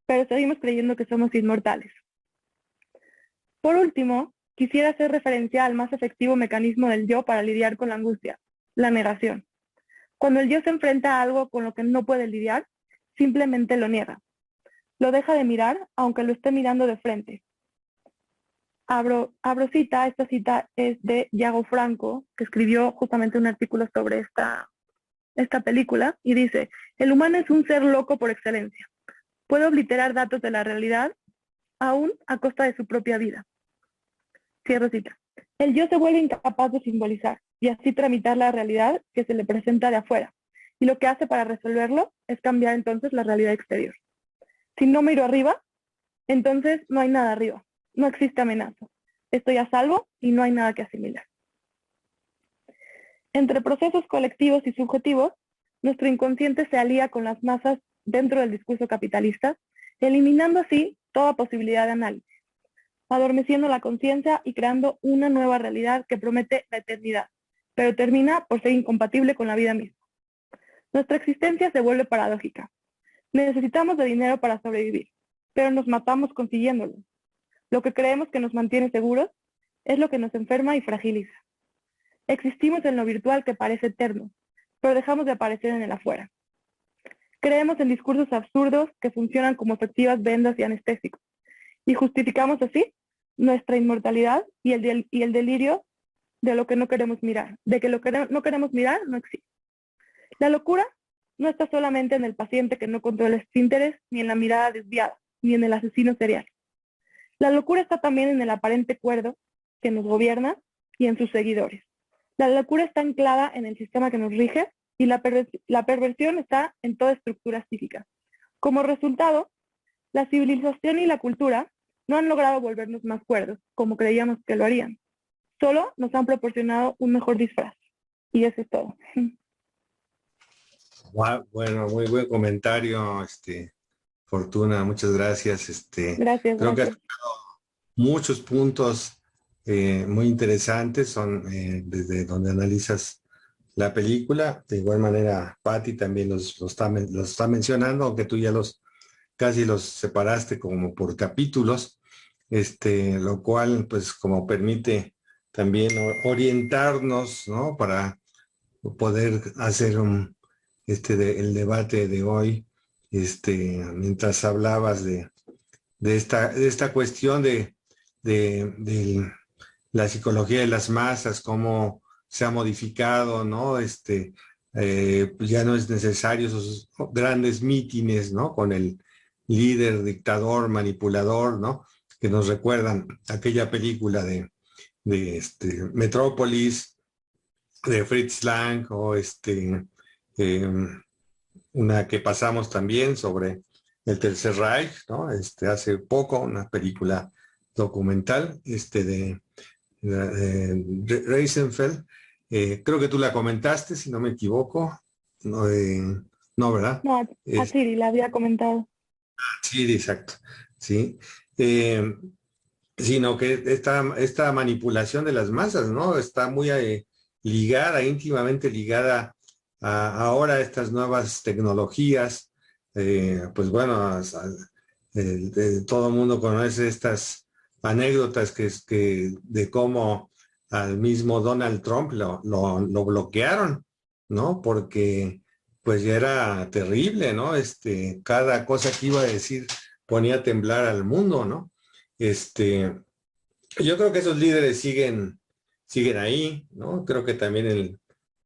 pero seguimos creyendo que somos inmortales. Por último, quisiera hacer referencia al más efectivo mecanismo del yo para lidiar con la angustia, la negación. Cuando el yo se enfrenta a algo con lo que no puede lidiar, simplemente lo niega. Lo deja de mirar, aunque lo esté mirando de frente. Abro cita, esta cita es de Yago Franco, que escribió justamente un artículo sobre esta película, y dice, el humano es un ser loco por excelencia. Puede obliterar datos de la realidad, aún a costa de su propia vida. Cierro cita. El yo se vuelve incapaz de simbolizar y así tramitar la realidad que se le presenta de afuera. Y lo que hace para resolverlo es cambiar entonces la realidad exterior. Si no miro arriba, entonces no hay nada arriba. No existe amenaza. Estoy a salvo y no hay nada que asimilar. Entre procesos colectivos y subjetivos, nuestro inconsciente se alía con las masas dentro del discurso capitalista, eliminando así toda posibilidad de análisis, adormeciendo la conciencia y creando una nueva realidad que promete la eternidad, pero termina por ser incompatible con la vida misma. Nuestra existencia se vuelve paradójica. Necesitamos de dinero para sobrevivir, pero nos matamos consiguiéndolo. Lo que creemos que nos mantiene seguros es lo que nos enferma y fragiliza. Existimos en lo virtual que parece eterno, pero dejamos de aparecer en el afuera. Creemos en discursos absurdos que funcionan como efectivas vendas y anestésicos, y justificamos así nuestra inmortalidad y el delirio de lo que no queremos mirar, de que lo que no queremos mirar no existe. La locura no está solamente en el paciente que no controla esfínteres, ni en la mirada desviada, ni en el asesino serial. La locura está también en el aparente cuerdo que nos gobierna y en sus seguidores. La locura está anclada en el sistema que nos rige y la perversión está en toda estructura psíquica. Como resultado, la civilización y la cultura no han logrado volvernos más cuerdos, como creíamos que lo harían. Solo nos han proporcionado un mejor disfraz. Y eso es todo. Bueno, muy buen comentario, Fortuna, muchas gracias. Gracias, Creo que has gracias. muchos puntos muy interesantes, son desde donde analizas la película. De igual manera, Patti también los está mencionando, aunque tú ya casi los separaste como por capítulos, lo cual pues como permite también orientarnos, ¿no? Para poder hacer el debate de hoy, mientras hablabas de esta cuestión de la psicología de las masas, cómo se ha modificado, ¿no? Pues ya no es necesario esos grandes mítines, ¿no? Con el líder, dictador, manipulador, ¿no? Que nos recuerdan aquella película de Metrópolis, de Fritz Lang, o eh, una que pasamos también sobre el Tercer Reich, ¿no? Hace poco, una película documental, de Reisenfeld. Creo que tú la comentaste, si no me equivoco. No, no, ¿verdad? No, a Es, Siri la había comentado. sí, exacto. Sí. Eh, Sino que esta manipulación de las masas, ¿no? Está muy ligada, íntimamente ligada a ahora estas nuevas tecnologías. Pues bueno, todo el mundo conoce estas anécdotas que de cómo al mismo Donald Trump lo bloquearon, ¿no? Porque pues ya era terrible, ¿no? Cada cosa que iba a decir ponía a temblar al mundo, ¿no? Este, yo creo que esos líderes siguen ahí, ¿no? Creo que también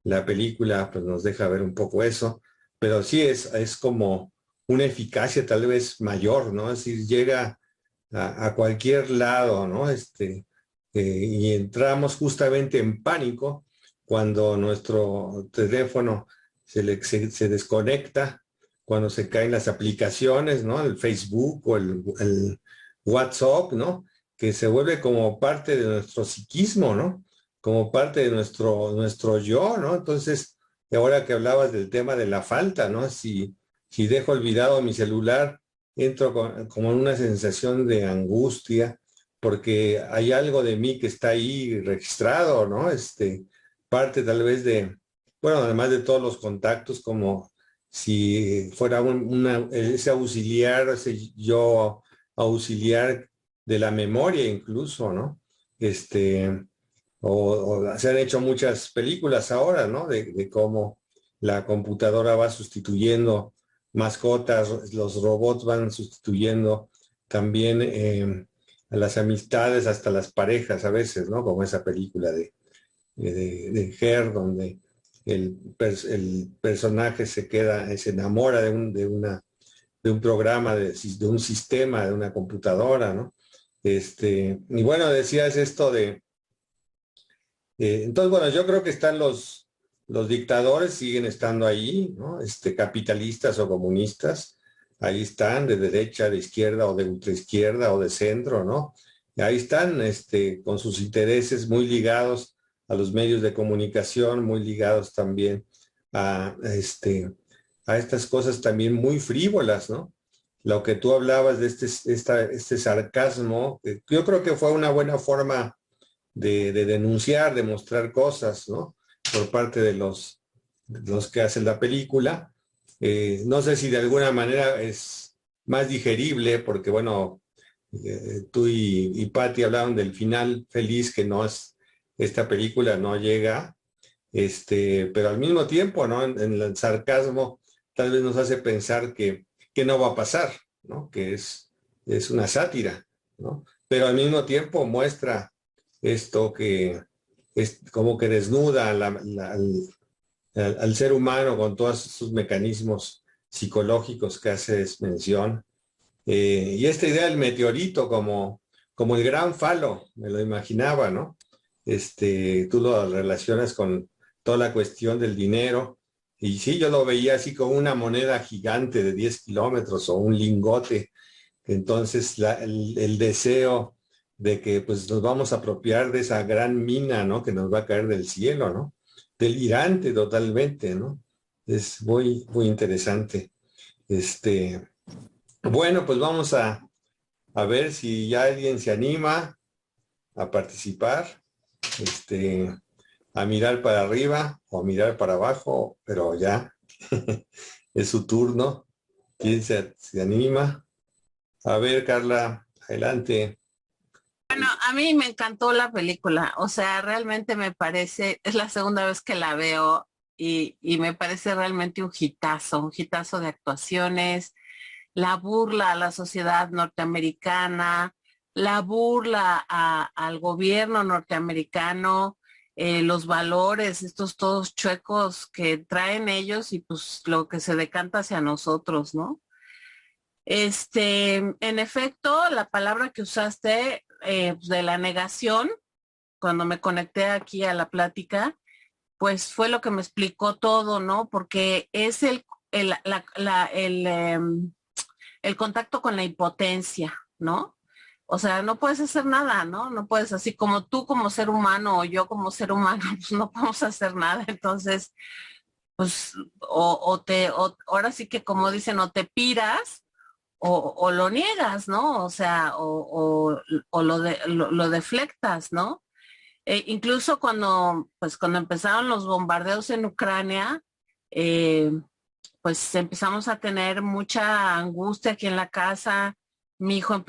la película pues, nos deja ver un poco eso, pero sí es como una eficacia tal vez mayor, ¿no? Es decir, llega a cualquier lado, ¿no? Y entramos justamente en pánico cuando nuestro teléfono se desconecta, cuando se caen las aplicaciones, ¿no? El Facebook o el WhatsApp, ¿no? Que se vuelve como parte de nuestro psiquismo, ¿no? Como parte de nuestro yo, ¿no? Entonces, ahora que hablabas del tema de la falta, ¿no? Si dejo olvidado mi celular, entro como en una sensación de angustia, porque hay algo de mí que está ahí registrado, ¿no? Parte tal vez bueno, además de todos los contactos, como si fuera ese auxiliar, ese yo auxiliar de la memoria incluso, ¿no? O se han hecho muchas películas ahora, ¿no? De cómo la computadora va sustituyendo mascotas, los robots van sustituyendo también a las amistades, hasta las parejas a veces, ¿no? Como esa película de Her, donde el personaje se enamora de un programa, de un sistema, de una computadora, ¿no? Y bueno, decías esto entonces, bueno, yo creo que están los dictadores, siguen estando ahí, ¿no? Capitalistas o comunistas, ahí están, de derecha, de izquierda o de ultraizquierda o de centro, ¿no? Ahí están, con sus intereses muy ligados a los medios de comunicación, muy ligados también a estas cosas también muy frívolas, ¿no? Lo que tú hablabas de este sarcasmo, yo creo que fue una buena forma de denunciar, de mostrar cosas, ¿no? Por parte de los que hacen la película. No sé si de alguna manera es más digerible, porque bueno, tú y Patti hablaron del final feliz que no es, esta película no llega, pero al mismo tiempo, ¿no? En el sarcasmo tal vez nos hace pensar que no va a pasar, ¿no? Que es una sátira, ¿no? Pero al mismo tiempo muestra esto que es como que desnuda al ser humano con todos sus mecanismos psicológicos que haces mención. Y esta idea del meteorito como el gran falo, me lo imaginaba, ¿no? Tú lo relacionas con toda la cuestión del dinero. Y sí, yo lo veía así como una moneda gigante de 10 kilómetros o un lingote. Entonces, el deseo de que pues nos vamos a apropiar de esa gran mina, ¿no? Que nos va a caer del cielo, ¿no? Delirante totalmente, ¿no? Es muy, muy interesante. Este, Bueno, pues vamos a ver si ya alguien se anima a participar, este, a mirar para arriba o a mirar para abajo, pero ya es su turno. ¿Quién se anima? A ver, Carla, adelante. Bueno, a mí me encantó la película, o sea, realmente me parece, es la segunda vez que la veo y me parece realmente un hitazo de actuaciones, la burla a la sociedad norteamericana, la burla al gobierno norteamericano, los valores, estos todos chuecos que traen ellos y pues lo que se decanta hacia nosotros, ¿no? En efecto, la palabra que usaste de la negación, cuando me conecté aquí a la plática, pues fue lo que me explicó todo, ¿no? Porque es el contacto con la impotencia, ¿no? O sea, no puedes hacer nada, ¿no? No puedes, así como tú como ser humano o yo como ser humano, pues no podemos hacer nada. Entonces, pues, ahora sí que como dicen, o te piras o lo niegas, ¿no? O sea, o lo deflectas, ¿no? Incluso cuando empezaron los bombardeos en Ucrania, eh, pues empezamos a tener mucha angustia aquí en la casa. Mi hijo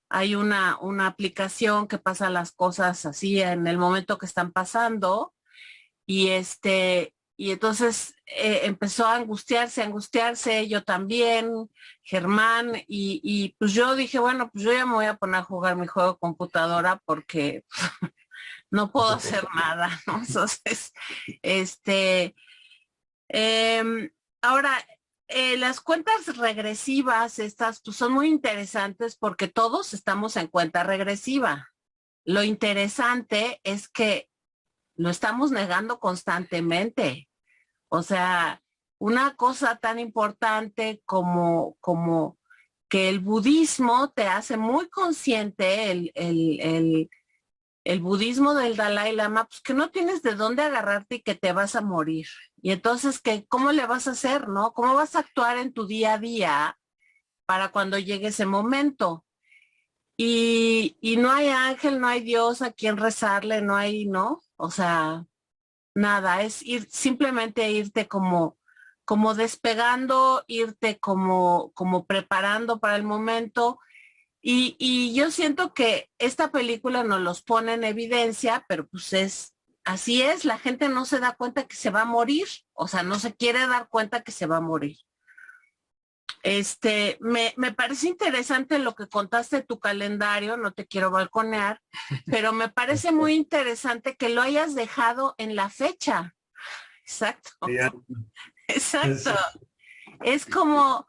hay una aplicación que pasa las cosas así en el momento que están pasando y entonces empezó a angustiarse, yo también, Germán, pues yo dije, bueno, pues yo ya me voy a poner a jugar mi juego de computadora porque no puedo hacer nada, ¿no? Entonces, este, ahora, las cuentas regresivas, estas, pues son muy interesantes porque todos estamos en cuenta regresiva. Lo interesante es que lo estamos negando constantemente. O sea, una cosa tan importante como que el budismo te hace muy consciente, el budismo del Dalai Lama, pues que no tienes de dónde agarrarte y que te vas a morir. Y entonces, ¿cómo le vas a hacer, no? ¿Cómo vas a actuar en tu día a día para cuando llegue ese momento? Y no hay ángel, no hay Dios a quien rezarle, no hay, ¿no? O sea, nada, es simplemente irte como despegando, irte como preparando para el momento. Y yo siento que esta película nos los pone en evidencia, pero pues así es, la gente no se da cuenta que se va a morir, o sea, no se quiere dar cuenta que se va a morir. Me parece interesante lo que contaste de tu calendario, no te quiero balconear, pero me parece muy interesante que lo hayas dejado en la fecha. Exacto. Exacto. Es como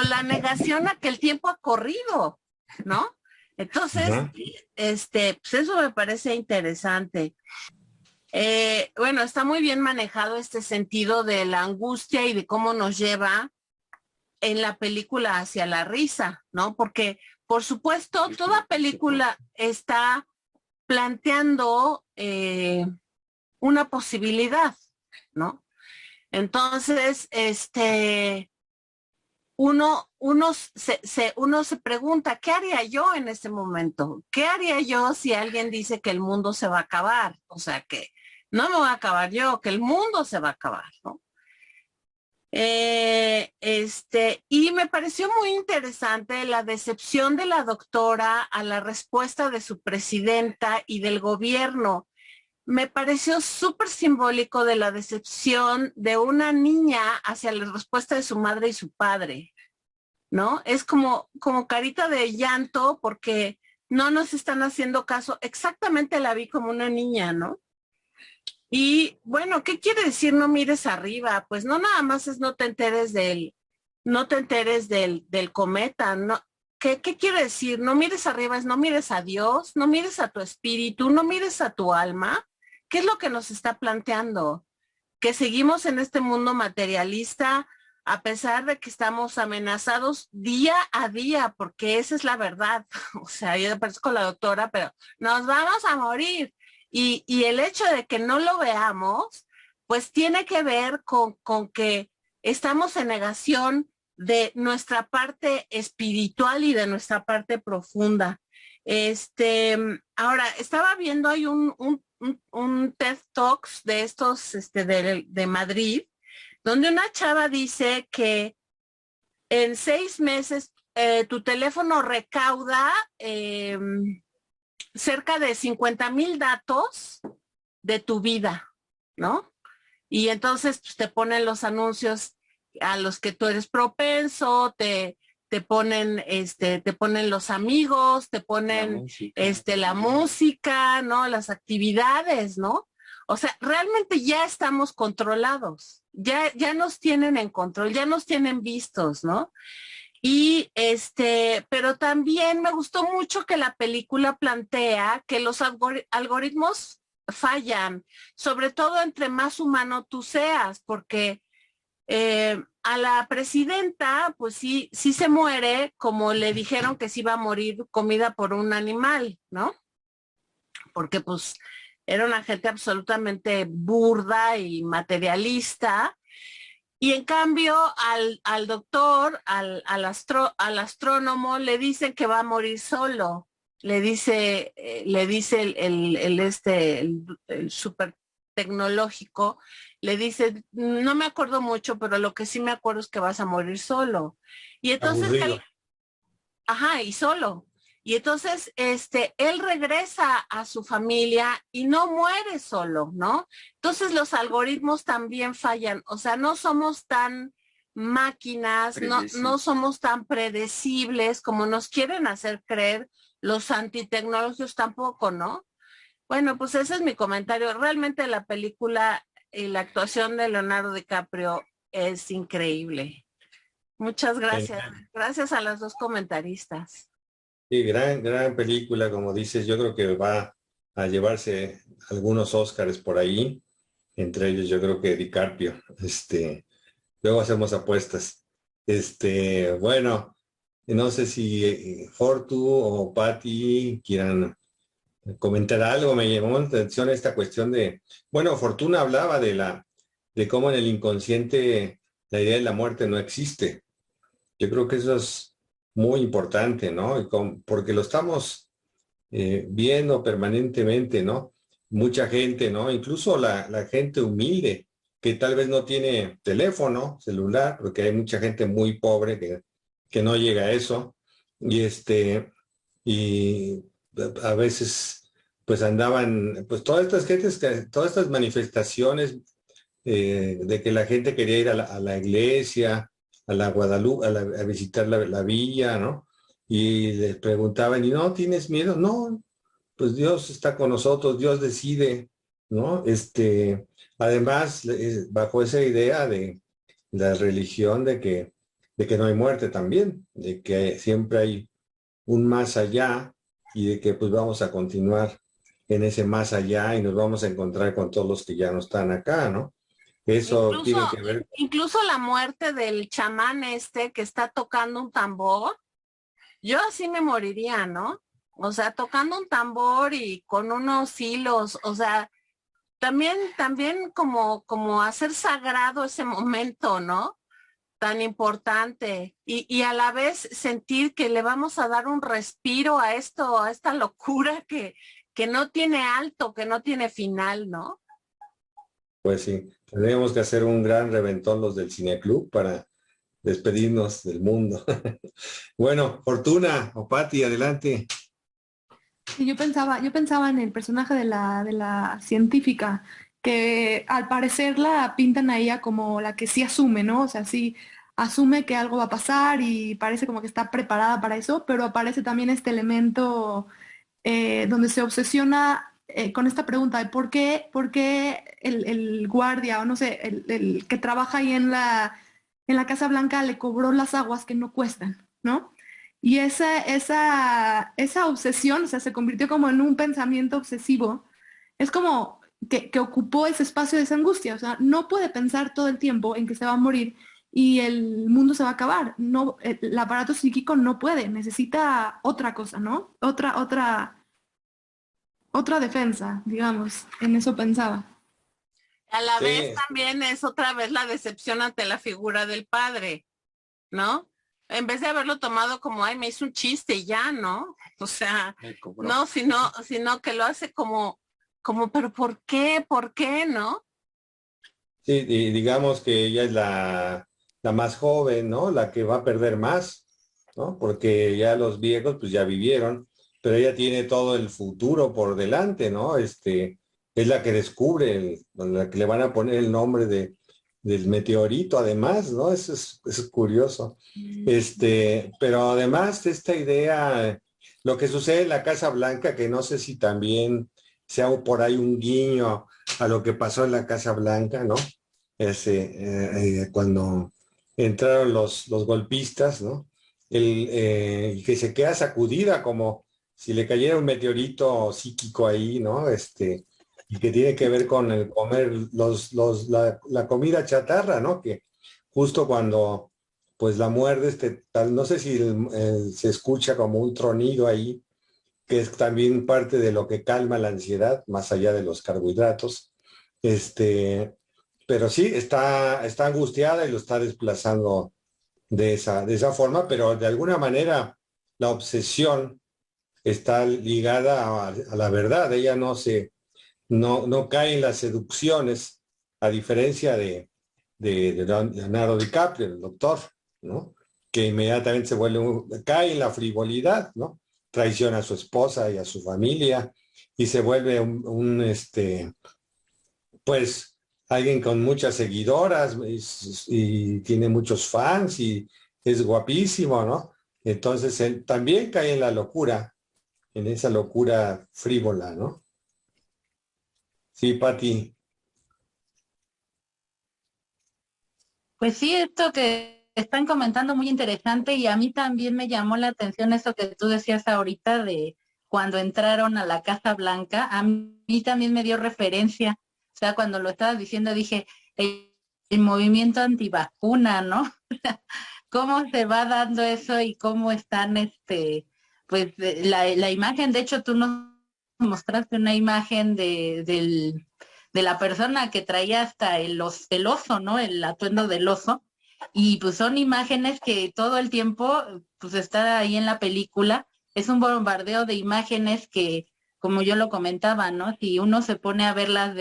la negación a que el tiempo ha corrido, ¿no? Entonces, pues eso me parece interesante. Bueno, está muy bien manejado este sentido de la angustia y de cómo nos lleva en la película hacia la risa, ¿no? Porque, por supuesto, toda película está planteando una posibilidad, ¿no? Entonces, uno se pregunta, ¿qué haría yo en este momento? ¿Qué haría yo si alguien dice que el mundo se va a acabar? O sea, que no me voy a acabar yo, que el mundo se va a acabar, ¿no? Y me pareció muy interesante la decepción de la doctora a la respuesta de su presidenta y del gobierno. Me pareció súper simbólico de la decepción de una niña hacia la respuesta de su madre y su padre, ¿no? Es como carita de llanto porque no nos están haciendo caso. Exactamente la vi como una niña, ¿no? Y bueno, ¿qué quiere decir no mires arriba? Pues no nada más es no te enteres del cometa, ¿no? ¿Qué quiere decir? No mires arriba, es no mires a Dios, no mires a tu espíritu, no mires a tu alma. ¿Qué es lo que nos está planteando? Que seguimos en este mundo materialista a pesar de que estamos amenazados día a día, porque esa es la verdad. O sea, yo parezco la doctora, pero nos vamos a morir. Y el hecho de que no lo veamos, pues tiene que ver con que estamos en negación de nuestra parte espiritual y de nuestra parte profunda. Ahora, estaba viendo, hay un TED Talks de estos de Madrid, donde una chava dice que en 6 meses tu teléfono recauda cerca de 50,000 datos de tu vida, ¿no? Y entonces pues, te ponen los anuncios a los que tú eres propenso, te ponen los amigos, te ponen la música, ¿no? Las actividades, ¿no? O sea, realmente ya estamos controlados, ya nos tienen en control, ya nos tienen vistos, ¿no? Y pero también me gustó mucho que la película plantea que los algoritmos fallan, sobre todo entre más humano tú seas, porque a la presidenta, pues sí se muere, como le dijeron que se iba a morir comida por un animal, ¿no? Porque pues era una gente absolutamente burda y materialista. Y en cambio al doctor, al astrónomo, le dicen que va a morir solo. Le dice el súper tecnológico, le dice, no me acuerdo mucho, pero lo que sí me acuerdo es que vas a morir solo. Y entonces y solo. Y entonces, él regresa a su familia y no muere solo, ¿no? Entonces los algoritmos también fallan. O sea, no somos tan máquinas, no somos tan predecibles como nos quieren hacer creer los antitecnológicos tampoco, ¿no? Bueno, pues ese es mi comentario. Realmente la película y la actuación de Leonardo DiCaprio es increíble. Muchas gracias. Gracias a las dos comentaristas. Sí, gran película, como dices, yo creo que va a llevarse algunos Óscares por ahí, entre ellos yo creo que DiCaprio. Luego hacemos apuestas. Bueno, no sé si Fortu o Patti quieran comentar algo. Me llamó la atención esta cuestión de, bueno, Fortuna hablaba de cómo en el inconsciente la idea de la muerte no existe. Yo creo que eso es muy importante, ¿no? Porque lo estamos viendo permanentemente, ¿no? Mucha gente, ¿no? Incluso la gente humilde, que tal vez no tiene teléfono celular, porque hay mucha gente muy pobre que no llega a eso. Y a veces, pues andaban, pues todas estas gentes, todas estas manifestaciones de que la gente quería ir a la iglesia, a la Guadalupe, a visitar la villa, ¿no? Y les preguntaban, ¿y no tienes miedo? No, pues Dios está con nosotros, Dios decide, ¿no? Además, bajo esa idea de la religión de que no hay muerte también, de que siempre hay un más allá y de que pues vamos a continuar en ese más allá y nos vamos a encontrar con todos los que ya no están acá, ¿no? Eso tiene que ver. Incluso la muerte del chamán que está tocando un tambor, yo así me moriría, ¿no? O sea, tocando un tambor y con unos hilos, o sea, también como hacer sagrado ese momento, ¿no? Tan importante. Y a la vez sentir que le vamos a dar un respiro a esto, a esta locura que no tiene alto, que no tiene final, ¿no? Pues sí, tendríamos que hacer un gran reventón los del Cineclub para despedirnos del mundo. Bueno, Fortuna o Patti, adelante. Sí, yo pensaba en el personaje de la científica, que al parecer la pintan a ella como la que sí asume, ¿no? O sea, sí asume que algo va a pasar y parece como que está preparada para eso, pero aparece también este elemento donde se obsesiona con esta pregunta de por qué el guardia o no sé, el que trabaja ahí en la Casa Blanca le cobró las aguas que no cuestan, ¿no? Y esa obsesión, o sea, se convirtió como en un pensamiento obsesivo. Es como que ocupó ese espacio de esa angustia. O sea, no puede pensar todo el tiempo en que se va a morir y el mundo se va a acabar. No, el aparato psíquico no puede, necesita otra cosa, ¿no? Otra defensa, digamos. En eso pensaba. A la vez Sí, también es otra vez la decepción ante la figura del padre, ¿no? En vez de haberlo tomado como, ay, me hizo un chiste y ya, ¿no? O sea, no, sino que lo hace como, pero ¿por qué? ¿Por qué? ¿No? Sí, y digamos que ella es la más joven, ¿no? La que va a perder más, ¿no? Porque ya los viejos pues ya vivieron, pero ella tiene todo el futuro por delante, ¿no? Es la que descubre, la que le van a poner el nombre del meteorito, además, ¿no? Eso es curioso. Pero además de esta idea, lo que sucede en la Casa Blanca, que no sé si también sea por ahí un guiño a lo que pasó en la Casa Blanca, ¿no? Cuando entraron los golpistas, ¿no? Y que se queda sacudida como si le cayera un meteorito psíquico ahí, ¿no? Y que tiene que ver con el comer la comida chatarra, ¿no? Que justo cuando pues la muerde, tal, no sé si se escucha como un tronido ahí, que es también parte de lo que calma la ansiedad, más allá de los carbohidratos. Este, pero sí, está angustiada y lo está desplazando de esa forma, pero de alguna manera la obsesión está ligada a la verdad. Ella no cae en las seducciones, a diferencia de Leonardo DiCaprio, el doctor, ¿no? Que inmediatamente cae en la frivolidad, ¿no? Traiciona a su esposa y a su familia y se vuelve pues alguien con muchas seguidoras y tiene muchos fans y es guapísimo, ¿no? Entonces él también cae en la locura, en esa locura frívola, ¿no? Sí, Pati. Pues sí, esto que están comentando muy interesante y a mí también me llamó la atención eso que tú decías ahorita de cuando entraron a la Casa Blanca, a mí también me dio referencia, o sea, cuando lo estabas diciendo dije, el movimiento antivacuna, ¿no? ¿Cómo se va dando eso y cómo están, pues la imagen, de hecho tú nos mostraste una imagen de la persona que traía hasta el oso, ¿no? El atuendo del oso. Y pues son imágenes que todo el tiempo, pues está ahí en la película. Es un bombardeo de imágenes que, como yo lo comentaba, ¿no? Si uno se pone a verlas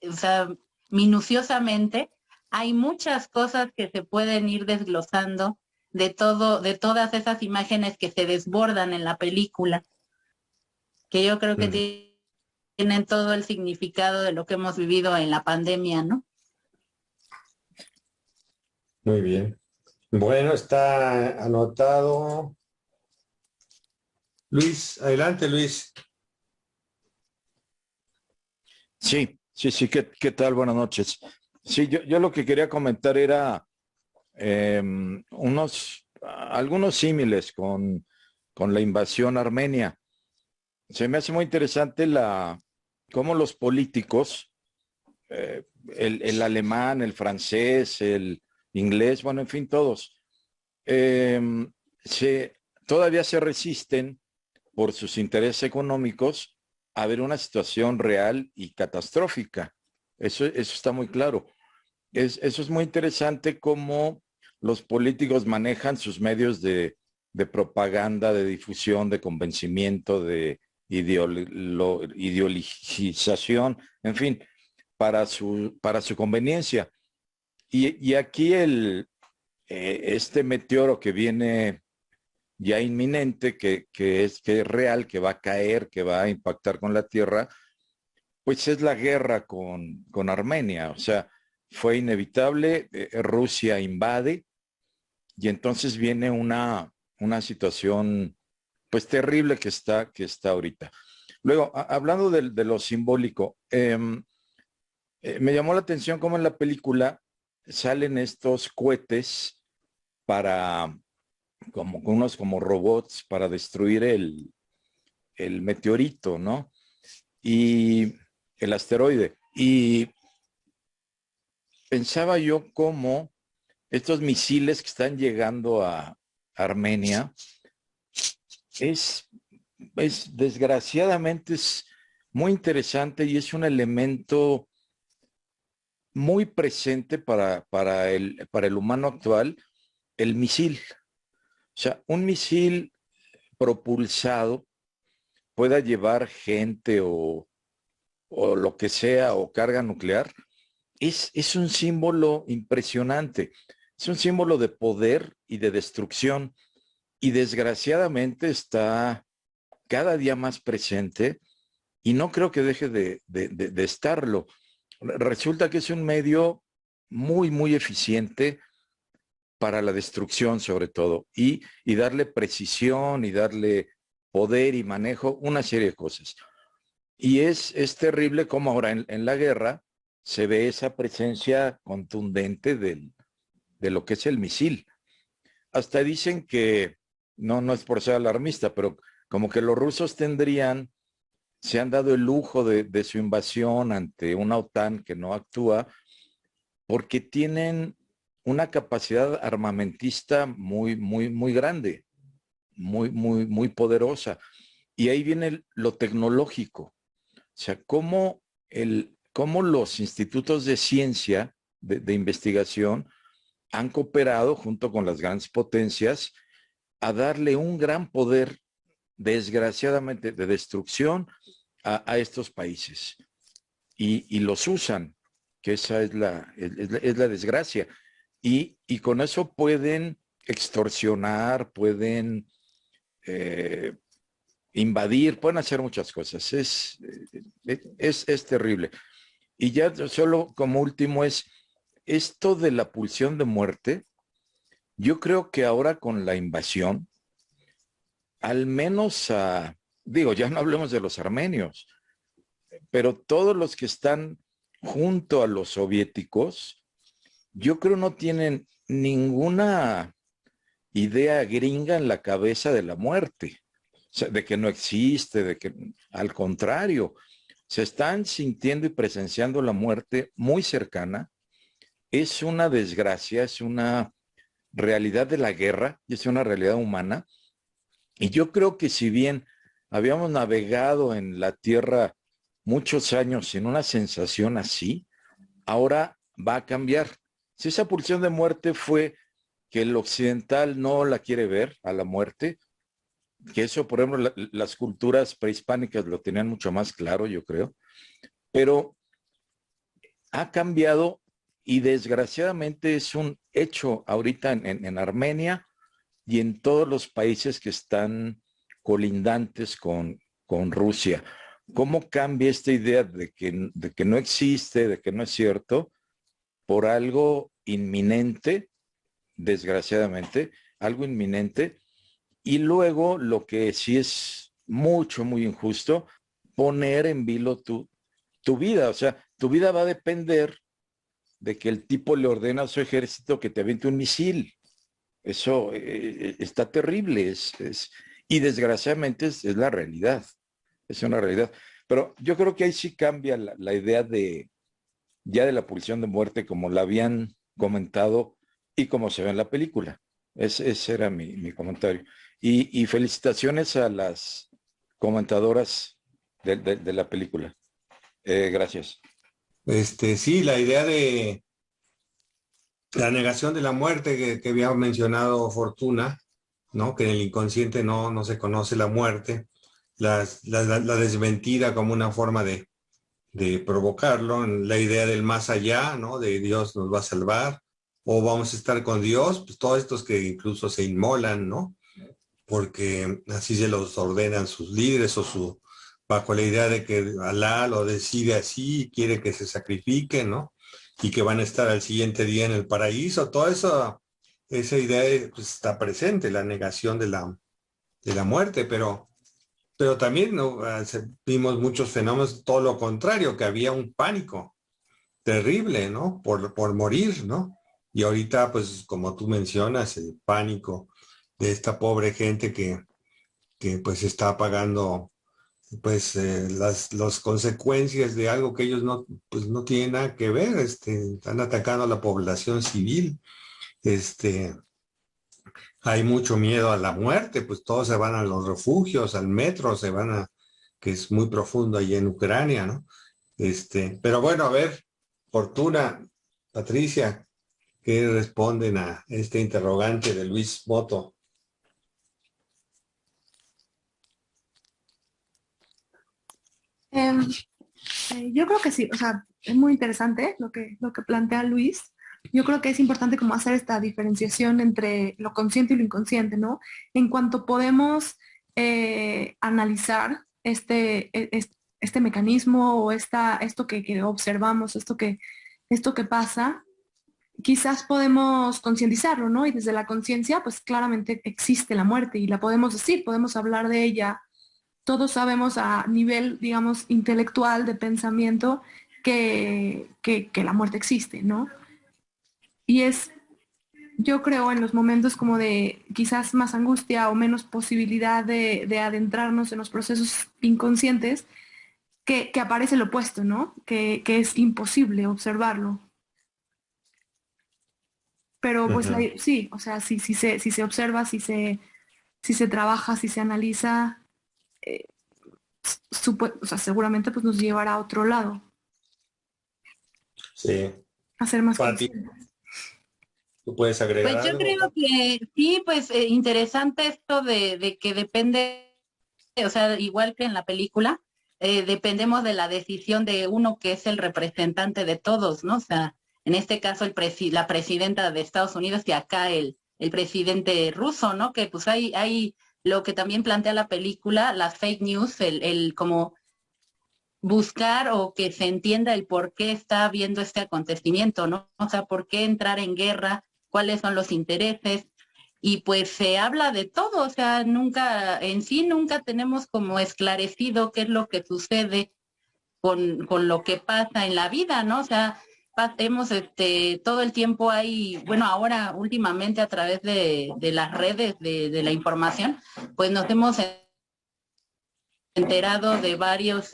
o sea, minuciosamente, hay muchas cosas que se pueden ir desglosando de todas esas imágenes que se desbordan en la película, que yo creo que Mm, tienen todo el significado de lo que hemos vivido en la pandemia, ¿no? muy bien. Bueno, está anotado. Luis, adelante, Luis. Sí, sí, sí, ¿qué tal? Buenas noches. Sí, yo lo que quería comentar era algunos símiles con la invasión armenia. Se me hace muy interesante cómo los políticos, el alemán, el francés, el inglés, bueno, en fin, todos, eh, todavía se resisten por sus intereses económicos a ver una situación real y catastrófica. Eso está muy claro. Eso es muy interesante cómo los políticos manejan sus medios de propaganda, de difusión, de convencimiento, de ideologización, en fin, para su conveniencia. Y aquí este meteoro que viene ya inminente, que es real, que va a caer, que va a impactar con la Tierra, pues es la guerra con Armenia. O sea, fue inevitable, Rusia invade y entonces viene una situación pues terrible que está ahorita. Luego, hablando de lo simbólico, me llamó la atención cómo en la película salen estos cohetes para, como unos como robots para destruir el meteorito, ¿no? Y el asteroide. Y pensaba yo cómo estos misiles que están llegando a Armenia es, desgraciadamente es muy interesante y es un elemento muy presente para el humano actual, el misil. O sea, un misil propulsado pueda llevar gente o lo que sea, o carga nuclear, es un símbolo impresionante. Es un símbolo de poder y de destrucción. Y desgraciadamente está cada día más presente y no creo que deje de estarlo. Resulta que es un medio muy, muy eficiente para la destrucción sobre todo y darle precisión y darle poder y manejo, una serie de cosas. Y es terrible como ahora en la guerra se ve esa presencia contundente de lo que es el misil. Hasta dicen que, no es por ser alarmista, pero como que los rusos se han dado el lujo de su invasión ante una OTAN que no actúa, porque tienen una capacidad armamentista muy, muy, muy grande, muy, muy, muy poderosa. Y ahí viene lo tecnológico. O sea, cómo los institutos de ciencia, de investigación, han cooperado junto con las grandes potencias a darle un gran poder, desgraciadamente, de destrucción a estos países. Y los usan, que esa es la desgracia. Y con eso pueden extorsionar, pueden invadir, pueden hacer muchas cosas. Es terrible. Y ya solo como último esto de la pulsión de muerte. Yo creo que ahora con la invasión, al menos digo, ya no hablemos de los armenios, pero todos los que están junto a los soviéticos, yo creo no tienen ninguna idea gringa en la cabeza de la muerte, o sea, de que no existe, de que al contrario, se están sintiendo y presenciando la muerte muy cercana. Es una desgracia, es una realidad de la guerra, y es una realidad humana. Y yo creo que si bien habíamos navegado en la tierra muchos años sin una sensación así, ahora va a cambiar. Si esa pulsión de muerte fue que el occidental no la quiere ver a la muerte, que eso, por ejemplo, las culturas prehispánicas lo tenían mucho más claro, yo creo, pero ha cambiado y desgraciadamente es un hecho ahorita en Armenia y en todos los países que están colindantes con Rusia. ¿Cómo cambia esta idea de que no existe, de que no es cierto, por algo inminente, desgraciadamente, algo inminente? Y luego lo que sí es mucho, muy injusto, poner en vilo tu vida. O sea, tu vida va a depender de que el tipo le ordena a su ejército que te aviente un misil. Eso está terrible, y desgraciadamente es la realidad, es una realidad. Pero yo creo que ahí sí cambia la idea ya de la pulsión de muerte como la habían comentado y como se ve en la película. Ese era mi comentario. Y felicitaciones a las comentadoras de la película. Gracias. Sí, la idea de la negación de la muerte que había mencionado Fortuna, ¿no? Que en el inconsciente no se conoce la muerte, la desmentida como una forma de provocarlo, la idea del más allá, ¿no? De Dios nos va a salvar, o vamos a estar con Dios, pues todos estos que incluso se inmolan, ¿no? Porque así se los ordenan sus líderes bajo la idea de que Alá lo decide así y quiere que se sacrifiquen, ¿no? Y que van a estar al siguiente día en el paraíso, todo eso, esa idea pues, está presente, la negación de la muerte, pero también ¿no? Vimos muchos fenómenos, todo lo contrario, que había un pánico terrible, ¿no? Por morir, ¿no? Y ahorita, pues como tú mencionas, el pánico de esta pobre gente que pues está pagando pues las consecuencias de algo que ellos pues no tienen nada que ver, están atacando a la población civil, hay mucho miedo a la muerte, pues todos se van a los refugios, al metro, que es muy profundo allí en Ucrania, ¿no? Pero bueno, a ver, Fortuna, Patricia, ¿Qué responden a este interrogante de Luis Boto? Em, yo creo que sí, o sea, es muy interesante lo que plantea Luis. Yo creo que es importante como hacer esta diferenciación entre lo consciente y lo inconsciente, ¿no? En cuanto podemos analizar este mecanismo o esto que observamos, esto que pasa, quizás podemos concientizarlo, ¿no? Y desde la conciencia, pues claramente existe la muerte y la podemos decir, podemos hablar de ella. Todos sabemos a nivel, digamos, intelectual, de pensamiento, que la muerte existe, ¿no? Y es, yo creo, en los momentos como de quizás más angustia o menos posibilidad de adentrarnos en los procesos inconscientes, que aparece lo opuesto, ¿no? Que es imposible observarlo. Pero pues Ujú. sí, o sea, si se observa, si se trabaja, si se analiza, eh, o sea, seguramente pues nos llevará a otro lado, Sí. a ser más Pati, conscientes. ¿tú puedes agregar Pues yo algo? creo que sí, pues interesante esto de que depende, o sea, igual que en la película, dependemos de la decisión de uno que es el representante de todos, ¿no? O sea, en este caso la presidenta de Estados Unidos y acá el presidente ruso, ¿no? Que pues hay lo que también plantea la película, las fake news, el como buscar o que se entienda el por qué está habiendo este acontecimiento, ¿no? O sea, por qué entrar en guerra, cuáles son los intereses, y pues se habla de todo, o sea, nunca, en sí nunca tenemos como esclarecido qué es lo que sucede con lo que pasa en la vida, ¿no? O sea, hemos todo el tiempo hay, bueno, ahora últimamente a través de las redes de la información, pues nos hemos enterado de varios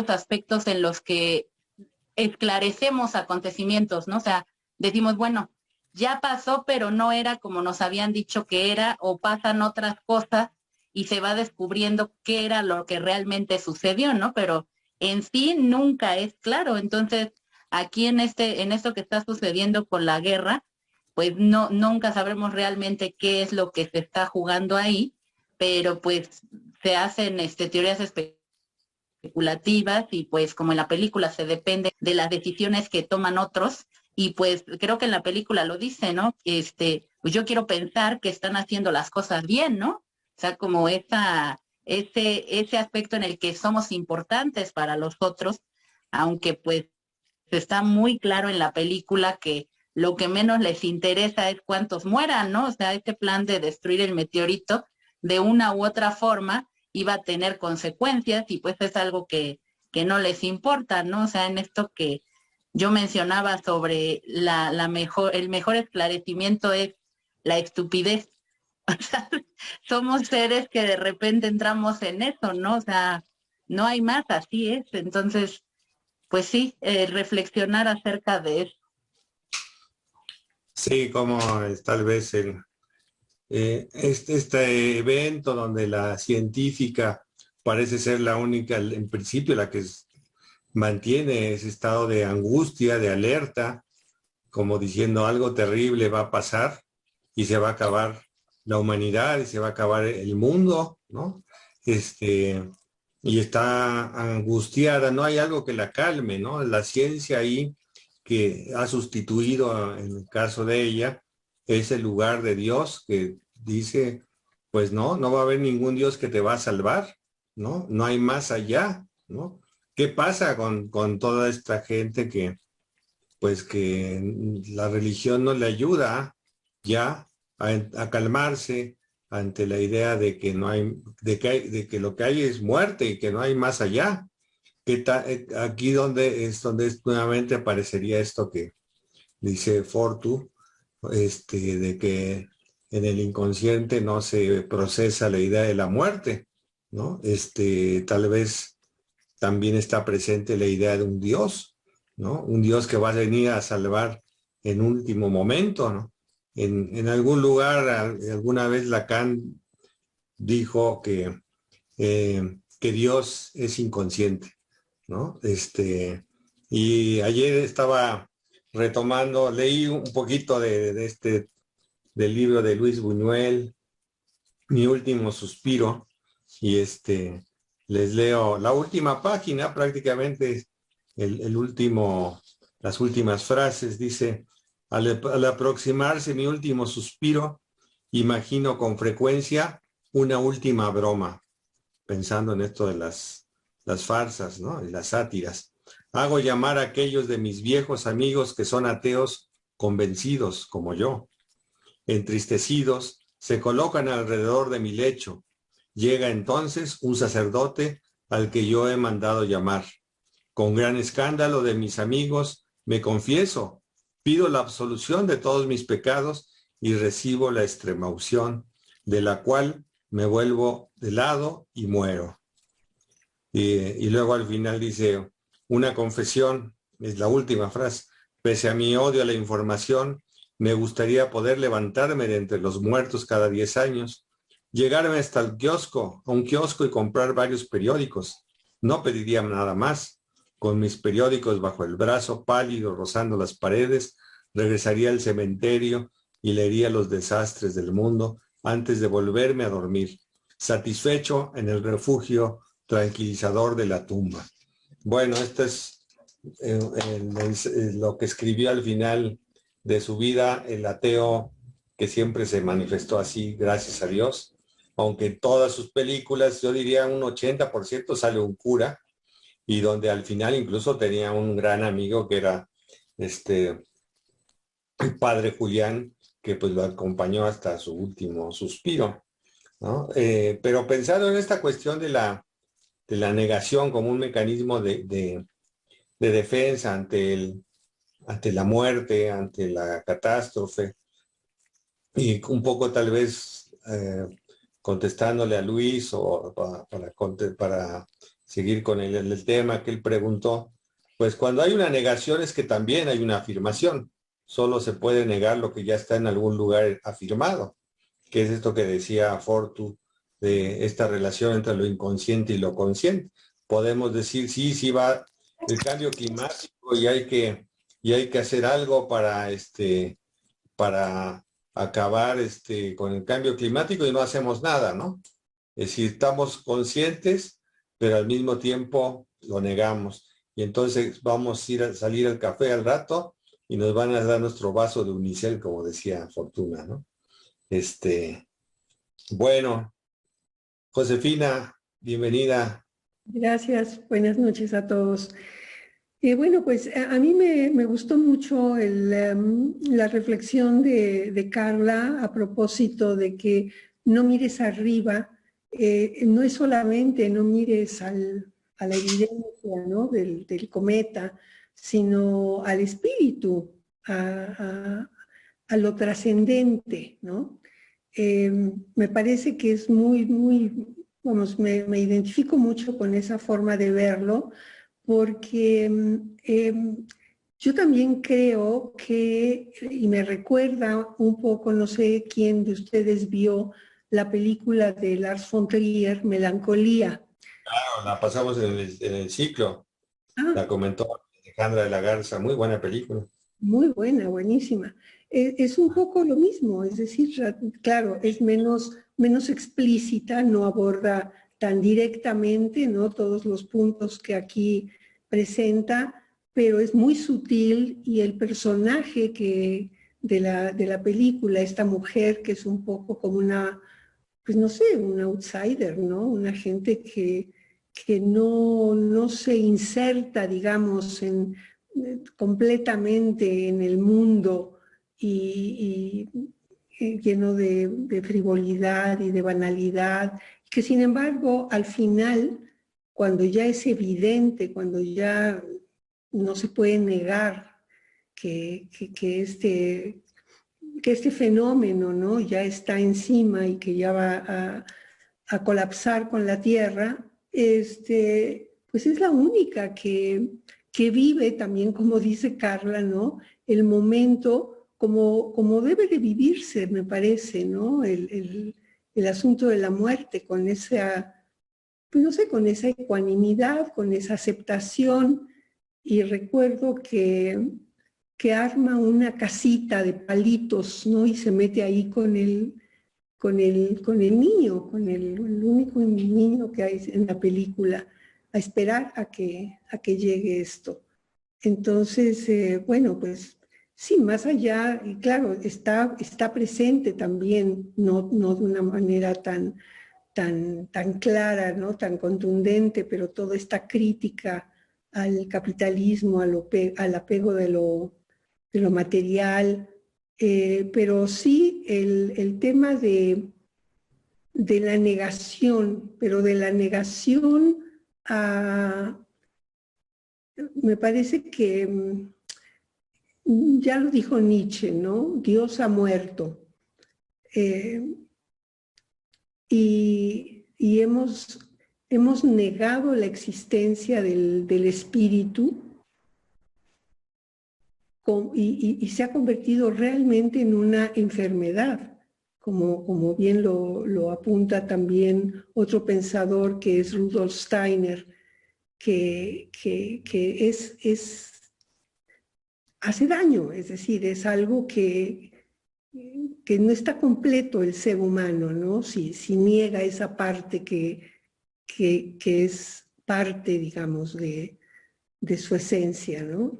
aspectos en los que esclarecemos acontecimientos, ¿no? O sea, decimos, bueno, ya pasó, pero no era como nos habían dicho que era, o pasan otras cosas y se va descubriendo qué era lo que realmente sucedió, ¿no? Pero en sí nunca es claro. Entonces, aquí en esto que está sucediendo con la guerra, pues no, nunca sabremos realmente qué es lo que se está jugando ahí, pero pues se hacen teorías especulativas y pues como en la película se depende de las decisiones que toman otros y pues creo que en la película lo dice, ¿no? Pues yo quiero pensar que están haciendo las cosas bien, ¿no? O sea, como ese aspecto en el que somos importantes para los otros, aunque pues está muy claro en la película que lo que menos les interesa es cuántos mueran, ¿no? O sea, este plan de destruir el meteorito de una u otra forma iba a tener consecuencias y pues es algo que no les importa, ¿no? O sea, en esto que yo mencionaba sobre el mejor esclarecimiento es la estupidez. O sea, somos seres que de repente entramos en eso, ¿no? O sea, no hay más, así es. Entonces, pues sí, reflexionar acerca de eso. Sí, como es tal vez este evento donde la científica parece ser la única, en principio, la que mantiene ese estado de angustia, de alerta, como diciendo algo terrible va a pasar y se va a acabar la humanidad y se va a acabar el mundo, ¿no? Este, y está angustiada, no hay algo que la calme, ¿no? La ciencia ahí que ha sustituido, en el caso de ella, es el lugar de Dios que dice, pues no, no va a haber ningún Dios que te va a salvar, ¿no? No hay más allá, ¿no? ¿Qué pasa con toda esta gente que, pues que la religión no le ayuda ya a calmarse ante la idea de que no hay, de que lo que hay es muerte y que no hay más allá? Aquí donde nuevamente aparecería esto que dice Fortu, de que en el inconsciente no se procesa la idea de la muerte, ¿no? Tal vez también está presente la idea de un Dios, ¿no? Un Dios que va a venir a salvar en último momento, ¿no? En algún lugar, alguna vez Lacan dijo que Dios es inconsciente, ¿no? Y ayer estaba retomando, leí un poquito del libro de Luis Buñuel, Mi último suspiro, y les leo la última página, prácticamente las últimas frases. Dice: al aproximarse mi último suspiro, imagino con frecuencia una última broma, pensando en esto de las farsas, ¿no? Y las sátiras. Hago llamar a aquellos de mis viejos amigos que son ateos convencidos, como yo. Entristecidos, se colocan alrededor de mi lecho. Llega entonces un sacerdote al que yo he mandado llamar. Con gran escándalo de mis amigos, me confieso, pido la absolución de todos mis pecados y recibo la extremaunción, de la cual me vuelvo de lado y muero. Y luego al final dice, una confesión, es la última frase: pese a mi odio a la información, me gustaría poder levantarme de entre los muertos cada 10 años, llegarme hasta el kiosco, a un kiosco, y comprar varios periódicos. No pediría nada más. Con mis periódicos bajo el brazo, pálido, rozando las paredes, regresaría al cementerio y leería los desastres del mundo antes de volverme a dormir, satisfecho en el refugio tranquilizador de la tumba. Bueno, esto es lo que escribió al final de su vida el ateo, que siempre se manifestó así, gracias a Dios, aunque en todas sus películas, yo diría un 80% sale un cura, y donde al final incluso tenía un gran amigo que era el padre Julián, que pues lo acompañó hasta su último suspiro, ¿no? Pero pensando en esta cuestión de la negación como un mecanismo de defensa ante la muerte, ante la catástrofe, y un poco tal vez contestándole a Luis, o para seguir con el tema que él preguntó, pues cuando hay una negación es que también hay una afirmación. Solo se puede negar lo que ya está en algún lugar afirmado, que es esto que decía Fortu, de esta relación entre lo inconsciente y lo consciente. Podemos decir, sí, sí va el cambio climático y hay que hacer algo para acabar con el cambio climático, y no hacemos nada, ¿no? Es decir, estamos conscientes, pero al mismo tiempo lo negamos. Y entonces vamos a ir a salir al café al rato y nos van a dar nuestro vaso de unicel, como decía Fortuna, ¿no? Bueno, Josefina, bienvenida. Gracias, buenas noches a todos. Bueno, pues a mí me gustó mucho la reflexión de Carla a propósito de que no mires arriba, no es solamente no mires a la evidencia, ¿no? del cometa, sino al espíritu, a lo trascendente, ¿no? Me parece que es vamos, me identifico mucho con esa forma de verlo, porque yo también creo que, y me recuerda un poco, no sé quién de ustedes vio la película de Lars von Trier, Melancolía. Claro, la pasamos en el ciclo, la Ah, comentó Alejandra de la Garza, muy buena película. muy buena, buenísima. Es un poco lo mismo, es decir, claro, es menos explícita, no aborda tan directamente, ¿no? Todos los puntos que aquí presenta, pero es muy sutil, y el personaje de la película, esta mujer que es un poco como una, pues no sé, un outsider, ¿no? Una gente que no se inserta, digamos, completamente en el mundo, y lleno de frivolidad y de banalidad, que sin embargo al final, cuando ya es evidente, cuando ya no se puede negar que este fenómeno, ¿no? ya está encima y que ya va a colapsar con la Tierra, pues es la única que vive también, como dice Carla, ¿no? El momento como debe de vivirse, me parece, ¿no? El asunto de la muerte, con esa, pues no sé, con esa ecuanimidad, con esa aceptación. Y recuerdo que que arma una casita de palitos, ¿no? Y se mete ahí con el niño, con el único niño que hay en la película, a esperar a que llegue esto. Entonces, bueno, pues sí, más allá, y claro, está presente también, no de una manera tan clara, ¿no? Tan contundente, pero toda esta crítica al capitalismo, al apego de lo material, pero sí el tema de la negación, pero de la negación me parece que ya lo dijo Nietzsche, ¿no? Dios ha muerto. Y hemos negado la existencia del espíritu y se ha convertido realmente en una enfermedad, como bien lo apunta también otro pensador que es Rudolf Steiner, que hace daño, es decir, es algo que no está completo el ser humano, ¿no? Si niega esa parte que es parte, digamos, de su esencia, ¿no?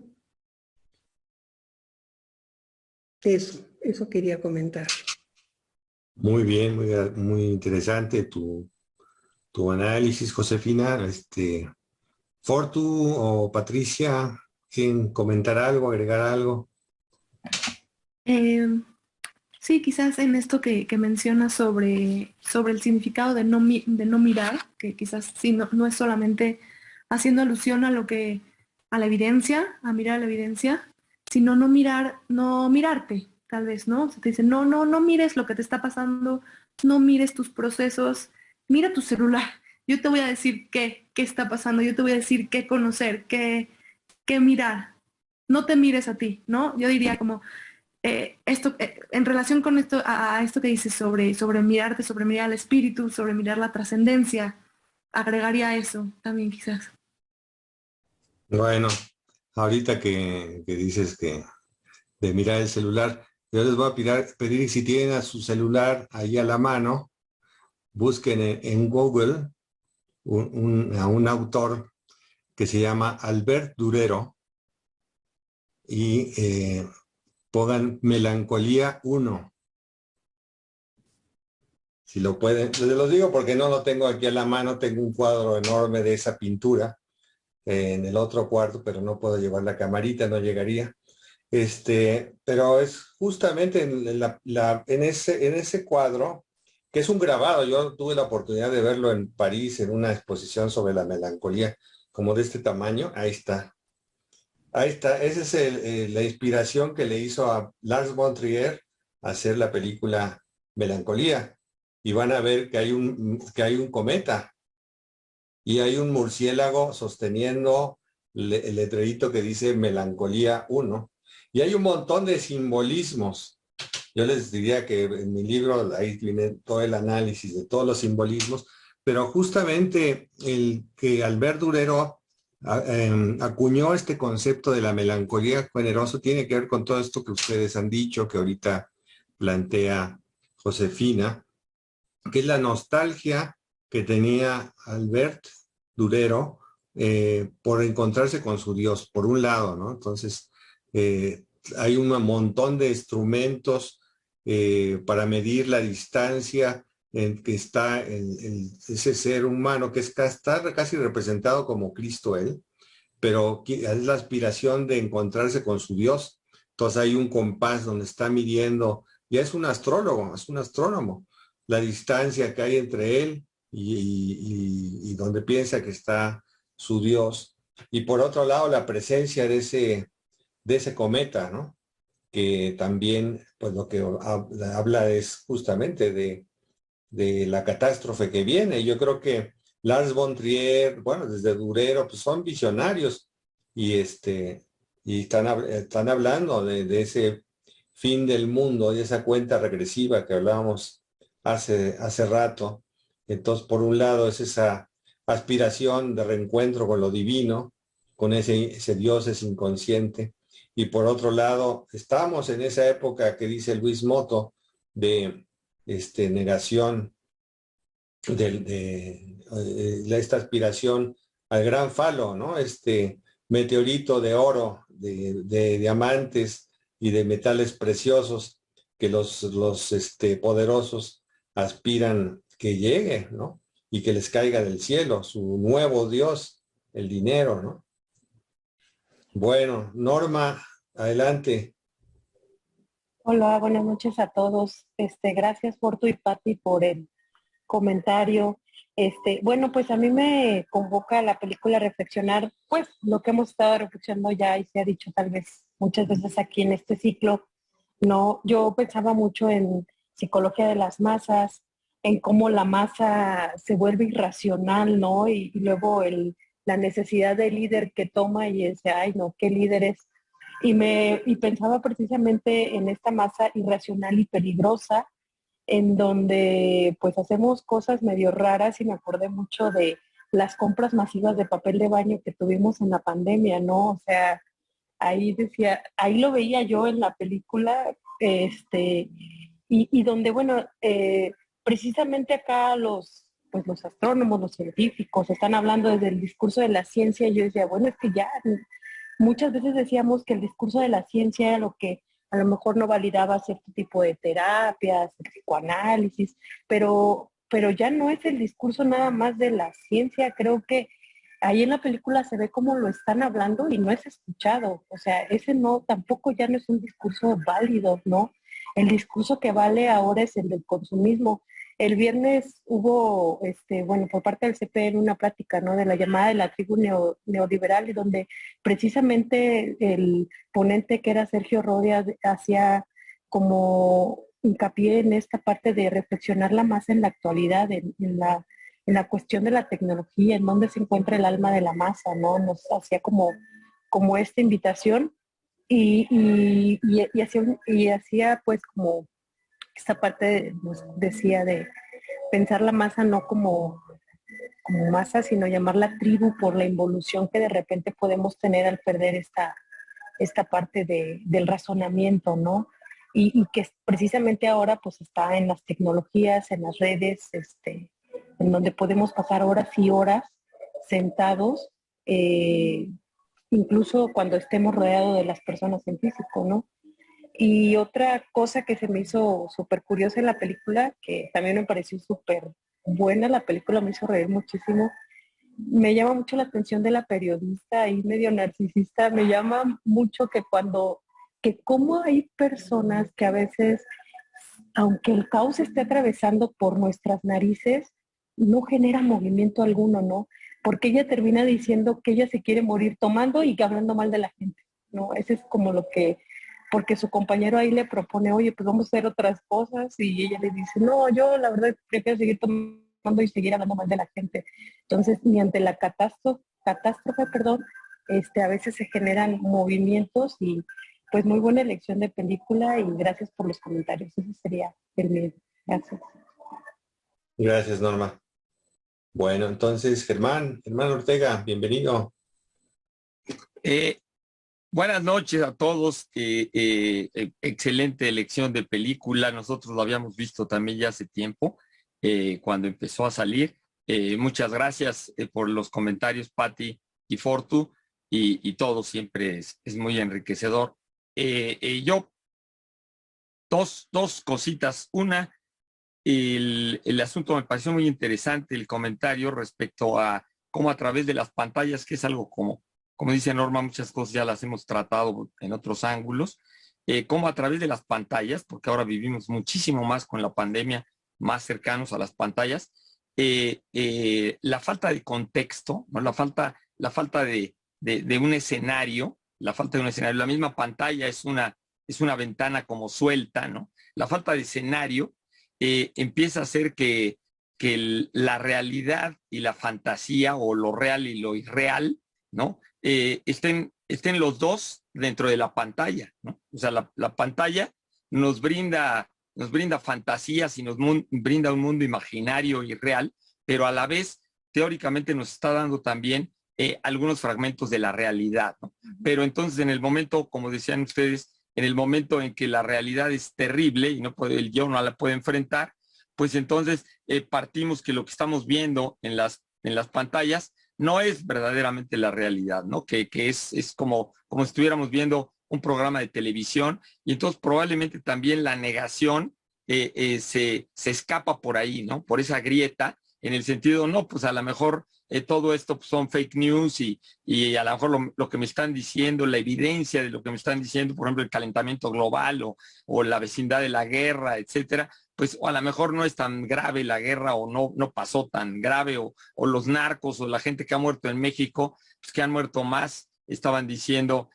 Eso quería comentar. Muy bien, muy interesante tu análisis, Josefina. Fortu o Patricia, ¿quieren comentar algo, agregar algo? Sí, quizás en esto que mencionas sobre el significado de no mirar, que quizás sí, no es solamente haciendo alusión a la evidencia, a mirar la evidencia, sino no mirarte, tal vez, ¿no? Se te dice, no mires lo que te está pasando, no mires tus procesos, mira tu celular. Yo te voy a decir qué está pasando, yo te voy a decir qué conocer, qué mirar. No te mires a ti, ¿no? Yo diría como en relación con esto, a esto que dices sobre mirarte, sobre mirar al espíritu, sobre mirar la trascendencia, agregaría eso también quizás. Bueno, ahorita que dices que de mirar el celular, yo les voy a pedir si tienen a su celular ahí a la mano, busquen en Google a un autor que se llama Albert Durero y pongan Melancolía 1. Si lo pueden, les lo digo porque no lo tengo aquí a la mano, tengo un cuadro enorme de esa pintura en el otro cuarto, pero no puedo llevar la camarita, no llegaría. Pero es justamente en ese cuadro, que es un grabado. Yo tuve la oportunidad de verlo en París en una exposición sobre la melancolía, como de este tamaño. Ahí está. Ahí está. Esa es la inspiración que le hizo a Lars von Trier hacer la película Melancolía. Y van a ver que hay un cometa y hay un murciélago sosteniendo el letrerito que dice Melancolía 1. Y hay un montón de simbolismos. Yo les diría que en mi libro ahí viene todo el análisis de todos los simbolismos, pero justamente el que Albert Durero acuñó este concepto de la melancolía generosa tiene que ver con todo esto que ustedes han dicho, que ahorita plantea Josefina, que es la nostalgia que tenía Albert Durero por encontrarse con su Dios, por un lado, ¿no? Entonces, hay un montón de instrumentos para medir la distancia en que está ese ser humano que está casi representado como Cristo él, pero es la aspiración de encontrarse con su Dios. Entonces hay un compás donde está midiendo, ya es un astrólogo, es un astrónomo, la distancia que hay entre él y donde piensa que está su Dios. Y por otro lado, la presencia de ese cometa, ¿no? Que también, pues lo que habla es justamente de la catástrofe que viene. Yo creo que Lars von Trier, bueno, desde Durero, pues son visionarios y están hablando de ese fin del mundo, de esa cuenta regresiva que hablábamos hace rato. Entonces, por un lado es esa aspiración de reencuentro con lo divino, con ese Dios, ese inconsciente, Y por otro lado, estamos en esa época que dice Luis Motto de negación de esta aspiración al gran falo, ¿no? Este meteorito de oro, de diamantes y de metales preciosos que los poderosos aspiran que llegue, ¿no? Y que les caiga del cielo, su nuevo Dios, el dinero, ¿no? Bueno, Norma, adelante. Hola, buenas noches a todos. Gracias Fortu y Patti por el comentario. Bueno, pues a mí me convoca la película a reflexionar, pues lo que hemos estado reflexionando ya y se ha dicho tal vez muchas veces aquí en este ciclo, ¿no? Yo pensaba mucho en psicología de las masas, en cómo la masa se vuelve irracional, ¿no? Y luego la necesidad del líder que toma y dice, ay, no, ¿qué líder es? Y pensaba precisamente en esta masa irracional y peligrosa, en donde pues hacemos cosas medio raras y me acordé mucho de las compras masivas de papel de baño que tuvimos en la pandemia, ¿no? O sea, ahí decía, ahí lo veía yo en la película, y donde, bueno, precisamente acá pues los astrónomos, los científicos, están hablando desde el discurso de la ciencia, y yo decía, bueno, es que ya muchas veces decíamos que el discurso de la ciencia era lo que a lo mejor no validaba cierto tipo de terapias, el psicoanálisis, pero ya no es el discurso nada más de la ciencia. Creo que ahí en la película se ve cómo lo están hablando y no es escuchado. O sea, ese no, tampoco ya no es un discurso válido, ¿no? El discurso que vale ahora es el del consumismo. El viernes hubo, bueno, por parte del CPN una plática, ¿no? De la llamada de la tribu neoliberal, y donde precisamente el ponente, que era Sergio Rodia, hacía como hincapié en esta parte de reflexionar la masa en la actualidad, en la cuestión de la tecnología, en dónde se encuentra el alma de la masa, ¿no? Nos hacía como esta invitación, y hacía pues como esta parte, nos decía, de pensar la masa no como masa, sino llamarla tribu, por la involución que de repente podemos tener al perder esta parte del razonamiento, ¿no? Y que precisamente ahora pues está en las tecnologías, en las redes, en donde podemos pasar horas y horas sentados, incluso cuando estemos rodeados de las personas en físico, ¿no? Y otra cosa que se me hizo súper curiosa en la película, que también me pareció súper buena, la película me hizo reír muchísimo, me llama mucho la atención de la periodista y medio narcisista. Me llama mucho que cómo hay personas que a veces, aunque el caos esté atravesando por nuestras narices, no genera movimiento alguno, ¿no? Porque ella termina diciendo que ella se quiere morir tomando y hablando mal de la gente, ¿no? Ese es como lo que, porque su compañero ahí le propone, oye, pues vamos a hacer otras cosas, y ella le dice, no, yo la verdad prefiero seguir tomando y seguir hablando mal de la gente. Entonces, ni ante la catástrofe, perdón, a veces se generan movimientos. Y pues muy buena elección de película, y gracias por los comentarios. Ese sería el mío. Gracias. Gracias, Norma. Bueno, entonces, Germán Ortega, bienvenido. Buenas noches a todos. Excelente elección de película. Nosotros lo habíamos visto también ya hace tiempo, cuando empezó a salir. Muchas gracias por los comentarios, Patti y Fortu, y todo siempre es muy enriquecedor. Yo, dos cositas. Una, el asunto me pareció muy interesante, el comentario respecto a cómo a través de las pantallas, que es algo como dice Norma, muchas cosas ya las hemos tratado en otros ángulos, cómo a través de las pantallas, porque ahora vivimos muchísimo más con la pandemia, más cercanos a las pantallas, la falta de contexto, ¿no? la falta de un escenario, la misma pantalla es una ventana como suelta, ¿no? La falta de escenario empieza a hacer que la realidad y la fantasía, o lo real y lo irreal, ¿no? Estén los dos dentro de la pantalla, ¿no? O sea, la pantalla nos brinda fantasías y nos brinda un mundo imaginario y real, pero a la vez teóricamente nos está dando también algunos fragmentos de la realidad, ¿no? Pero entonces en el momento, como decían ustedes, en el momento en que la realidad es terrible y no puede, el yo no la puede enfrentar, pues entonces partimos que lo que estamos viendo en las pantallas no es verdaderamente la realidad, ¿no? Que es como si estuviéramos viendo un programa de televisión, y entonces probablemente también la negación se escapa por ahí, ¿no? Por esa grieta, en el sentido, no, pues a lo mejor todo esto pues, son fake news y a lo mejor lo que me están diciendo, la evidencia de lo que me están diciendo, por ejemplo, el calentamiento global o la vecindad de la guerra, etcétera, pues a lo mejor no es tan grave la guerra o no pasó tan grave o los narcos o la gente que ha muerto en México, pues que han muerto más, estaban diciendo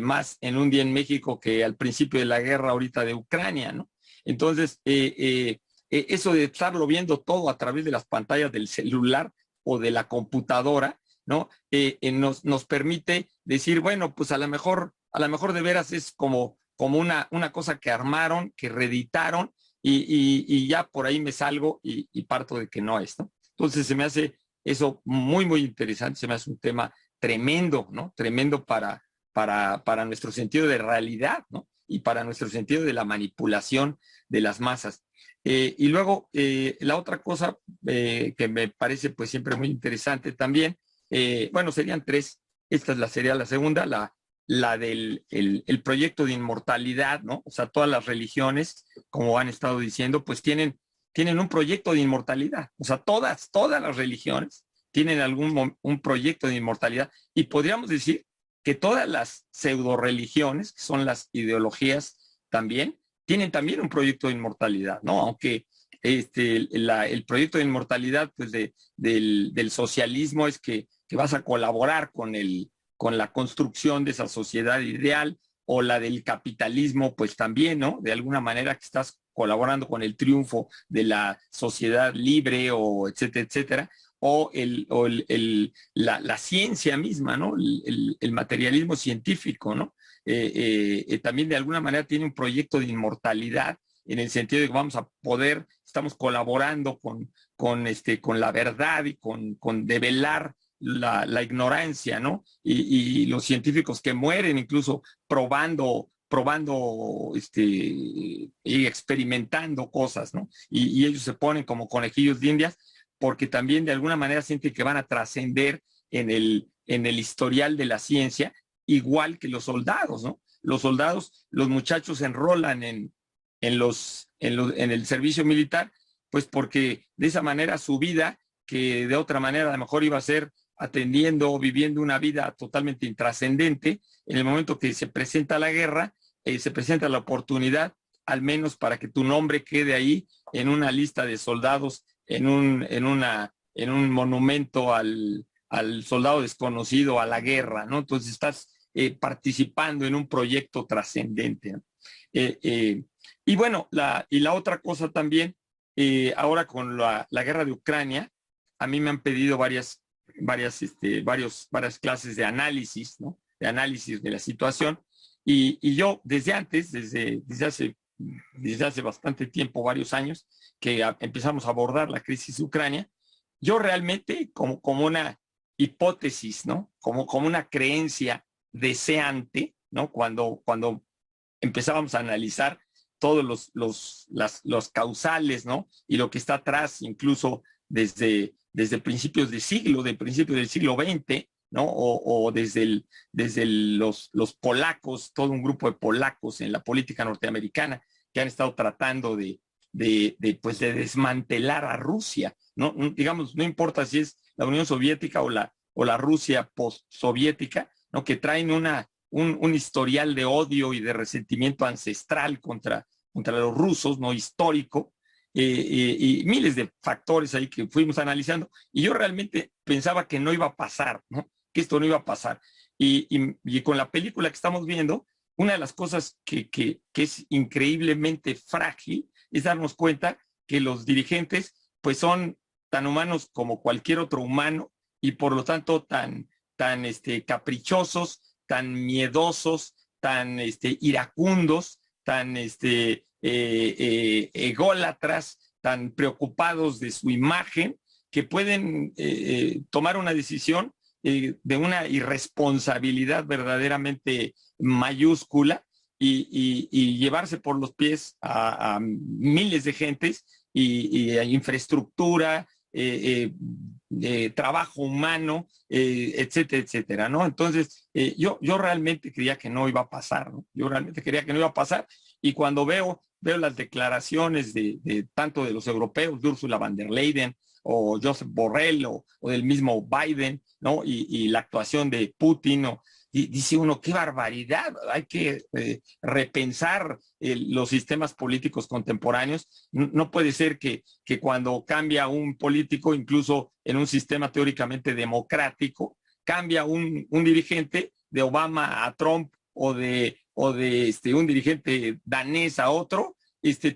más en un día en México que al principio de la guerra ahorita de Ucrania, ¿no? Entonces, eso de estarlo viendo todo a través de las pantallas del celular o de la computadora, ¿no? Nos permite decir, bueno, pues a lo mejor de veras es como una cosa que armaron, que reeditaron y ya por ahí me salgo y parto de que no es, ¿no? Entonces se me hace eso muy, muy interesante, se me hace un tema tremendo, ¿no? Tremendo para nuestro sentido de realidad, ¿no? Y para nuestro sentido de la manipulación de las masas. Y luego, la otra cosa que me parece pues siempre muy interesante también, bueno, serían tres, sería la segunda, la del el proyecto de inmortalidad, ¿no? O sea, todas las religiones, como han estado diciendo, pues tienen un proyecto de inmortalidad. O sea, todas las religiones tienen un proyecto de inmortalidad. Y podríamos decir que todas las pseudo religiones, que son las ideologías también, tienen también un proyecto de inmortalidad, ¿no? Aunque el proyecto de inmortalidad pues del socialismo es que vas a colaborar con la construcción de esa sociedad ideal, o la del capitalismo pues también, ¿no? De alguna manera que estás colaborando con el triunfo de la sociedad libre o etcétera, etcétera, o la ciencia misma, ¿no? El materialismo científico, ¿no? También de alguna manera tiene un proyecto de inmortalidad en el sentido de que vamos a poder, estamos colaborando con la verdad y con develar la ignorancia, ¿no? Y los científicos que mueren incluso probando y experimentando cosas, ¿no? Y ellos se ponen como conejillos de indias porque también de alguna manera sienten que van a trascender en el historial de la ciencia, igual que los soldados, ¿no? Los soldados, los muchachos se enrolan en el servicio militar, pues porque de esa manera su vida, que de otra manera a lo mejor iba a ser atendiendo o viviendo una vida totalmente intrascendente, en el momento que se presenta la guerra, se presenta la oportunidad, al menos para que tu nombre quede ahí en una lista de soldados, en un monumento al soldado desconocido, a la guerra, ¿no? Entonces estás participando en un proyecto trascendente, ¿no? Y bueno, la otra cosa también, ahora con la guerra de Ucrania, a mí me han pedido varias clases de análisis, ¿no? De análisis de la situación. Y yo desde antes, desde hace bastante tiempo, varios años, que empezamos a abordar la crisis de Ucrania, yo realmente como una hipótesis, ¿no? Como una creencia deseante, ¿no? Cuando empezábamos a analizar todos los causales, ¿no? Y lo que está atrás, incluso desde principios del siglo XX, ¿no? O desde los polacos, todo un grupo de polacos en la política norteamericana que han estado tratando de desmantelar a Rusia, ¿no? Digamos, no importa si es la Unión Soviética o la Rusia postsoviética, ¿no? Que traen un historial de odio y de resentimiento ancestral contra los rusos, ¿no? Histórico, y miles de factores ahí que fuimos analizando, y yo realmente pensaba que no iba a pasar, ¿no? Que esto no iba a pasar. Y con la película que estamos viendo, una de las cosas que es increíblemente frágil es darnos cuenta que los dirigentes pues son tan humanos como cualquier otro humano, y por lo tanto tan caprichosos, tan miedosos, tan iracundos, tan ególatras, tan preocupados de su imagen, que pueden tomar una decisión de una irresponsabilidad verdaderamente mayúscula y llevarse por los pies a miles de gentes y a infraestructura, trabajo humano, etcétera, etcétera, ¿no? Entonces, yo realmente creía que no iba a pasar, ¿no? Yo realmente creía que no iba a pasar, y cuando veo las declaraciones de tanto de los europeos, de Ursula von der Leyen, o Josep Borrell, o del mismo Biden, ¿no? Y la actuación de Putin, ¿no? Y dice uno, qué barbaridad, hay que repensar los sistemas políticos contemporáneos. No puede ser que cuando cambia un político, incluso en un sistema teóricamente democrático, cambia un dirigente de Obama a Trump, o de un dirigente danés a otro,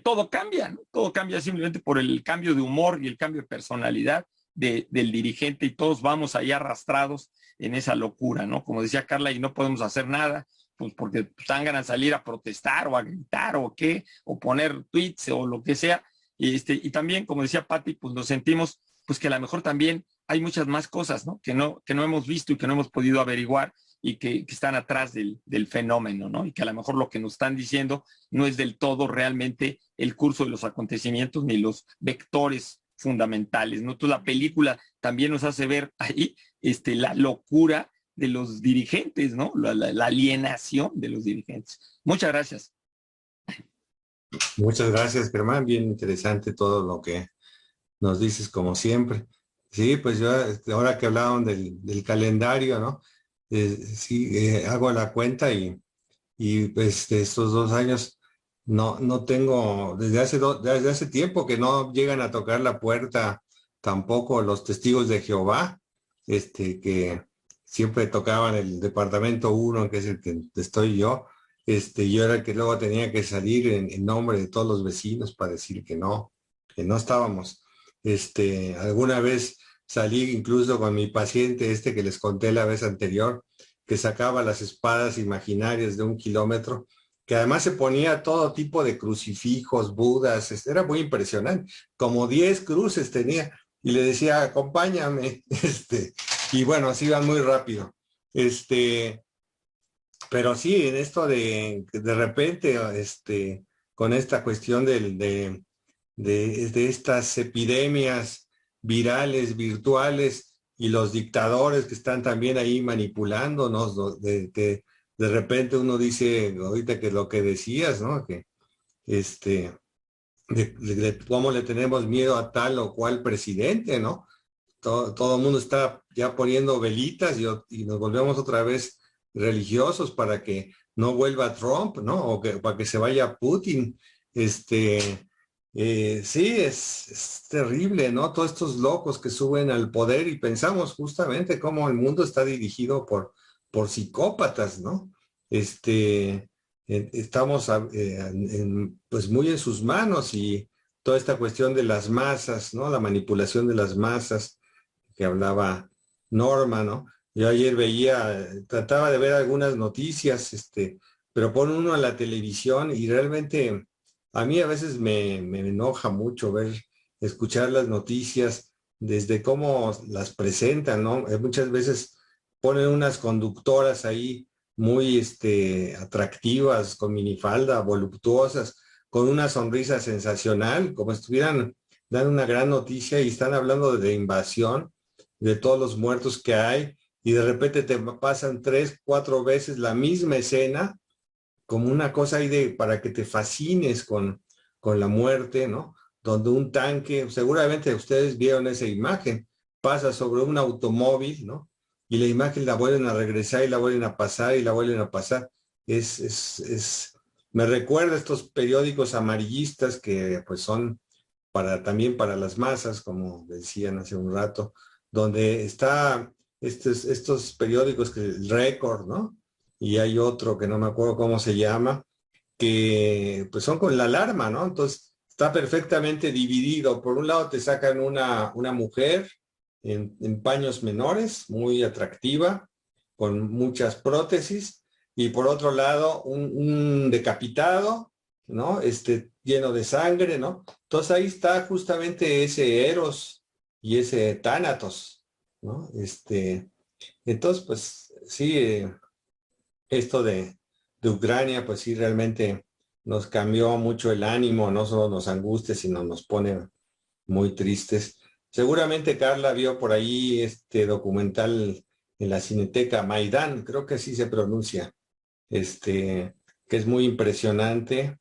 todo cambia, ¿no? Todo cambia simplemente por el cambio de humor y el cambio de personalidad del dirigente, y todos vamos ahí arrastrados en esa locura, ¿no? Como decía Carla, y no podemos hacer nada, pues porque dan ganas de salir a protestar o a gritar o qué, o poner tweets o lo que sea. Y también, como decía Patti, pues nos sentimos pues que a lo mejor también hay muchas más cosas, ¿no? Que no hemos visto y que no hemos podido averiguar, y que están atrás del fenómeno, ¿no? Y que a lo mejor lo que nos están diciendo no es del todo realmente el curso de los acontecimientos ni los vectores fundamentales, ¿no? Entonces la película también nos hace ver ahí la locura de los dirigentes, ¿no? La alienación de los dirigentes. Muchas gracias. Muchas gracias, Germán. Bien interesante todo lo que nos dices, como siempre. Sí, pues yo, ahora que hablaban del calendario, ¿no? Sí, hago la cuenta y pues de estos 2 años no tengo, desde hace tiempo que no llegan a tocar la puerta tampoco los testigos de Jehová, que siempre tocaban el departamento 1, que es el que estoy yo, yo era el que luego tenía que salir en nombre de todos los vecinos para decir que no estábamos. Alguna vez salí incluso con mi paciente que les conté la vez anterior, que sacaba las espadas imaginarias de 1 kilómetro, que además se ponía todo tipo de crucifijos, budas, era muy impresionante, como 10 cruces tenía, y le decía, acompáñame, y bueno, así iban muy rápido. Pero sí, en esto de repente, con esta cuestión de estas epidemias virales, virtuales, y los dictadores que están también ahí manipulándonos, de repente uno dice, ahorita que lo que decías, ¿no? Que cómo le tenemos miedo a tal o cual presidente, ¿no? Todo el mundo está ya poniendo velitas y nos volvemos otra vez religiosos para que no vuelva Trump, ¿no? O para que se vaya Putin. Sí, es terrible, ¿no? Todos estos locos que suben al poder, y pensamos justamente cómo el mundo está dirigido por psicópatas, ¿no? Estamos pues muy en sus manos, y toda esta cuestión de las masas, ¿no? La manipulación de las masas que hablaba Norma, ¿no? Yo ayer trataba de ver algunas noticias, pero pone uno a la televisión y realmente a mí a veces me enoja mucho escuchar las noticias desde cómo las presentan, ¿no? Muchas veces ponen unas conductoras ahí muy atractivas, con minifalda, voluptuosas, con una sonrisa sensacional, como estuvieran dando una gran noticia, y están hablando de invasión, de todos los muertos que hay, y de repente te pasan 3, 4 veces la misma escena, como una cosa ahí para que te fascines con la muerte, ¿no? Donde un tanque, seguramente ustedes vieron esa imagen, pasa sobre un automóvil, ¿no? Y la imagen la vuelven a regresar y la vuelven a pasar y la vuelven a pasar. Me recuerda a estos periódicos amarillistas que pues son también para las masas, como decían hace un rato, donde está estos periódicos, que el Récord, ¿no? Y hay otro que no me acuerdo cómo se llama, que pues son con la alarma, ¿no? Entonces está perfectamente dividido. Por un lado te sacan una mujer en paños menores, muy atractiva, con muchas prótesis, y por otro lado un decapitado, ¿no? Lleno de sangre, ¿no? Entonces ahí está justamente ese Eros y ese Tánatos, ¿no? Entonces, pues sí, esto de Ucrania, pues sí, realmente nos cambió mucho el ánimo, no solo nos angustia, sino nos pone muy tristes. Seguramente Carla vio por ahí este documental en la Cineteca Maidán, creo que así se pronuncia, que es muy impresionante,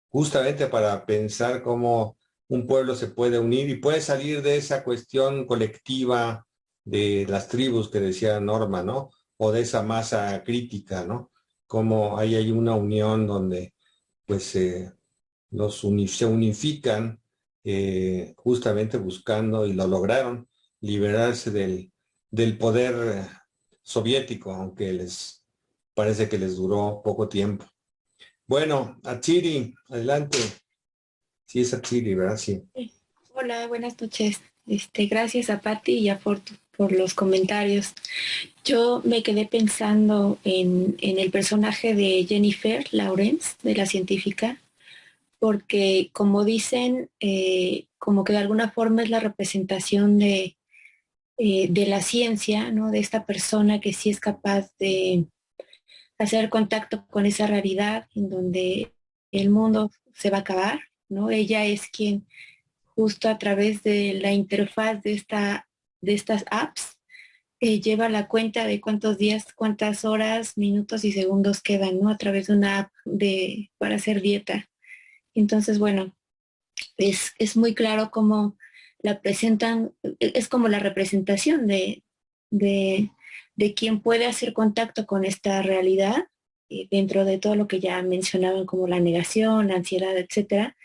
justamente para pensar cómo un pueblo se puede unir y puede salir de esa cuestión colectiva de las tribus que decía Norma, ¿no? O de esa masa crítica, ¿no? Como ahí hay una unión donde pues se unifican justamente buscando, y lo lograron, liberarse del poder soviético, aunque les parece que les duró poco tiempo. Bueno, Atsiri, adelante. Sí, es Atsiri, ¿verdad? Sí. Hola, buenas noches. Gracias a Patti y a por los comentarios. Yo me quedé pensando en el personaje de Jennifer Lawrence, de la científica, porque como dicen, como que de alguna forma es la representación de la ciencia, ¿no? De esta persona que sí es capaz de hacer contacto con esa realidad en donde el mundo se va a acabar, ¿no? Ella es quien justo a través de la interfaz de estas apps, lleva la cuenta de cuántos días, cuántas horas, minutos y segundos quedan, ¿no? A través de una app para hacer dieta. Entonces, bueno, es muy claro cómo la presentan, es como la representación de, de quien puede hacer contacto con esta realidad, dentro de todo lo que ya mencionaban como la negación, la ansiedad, etcétera.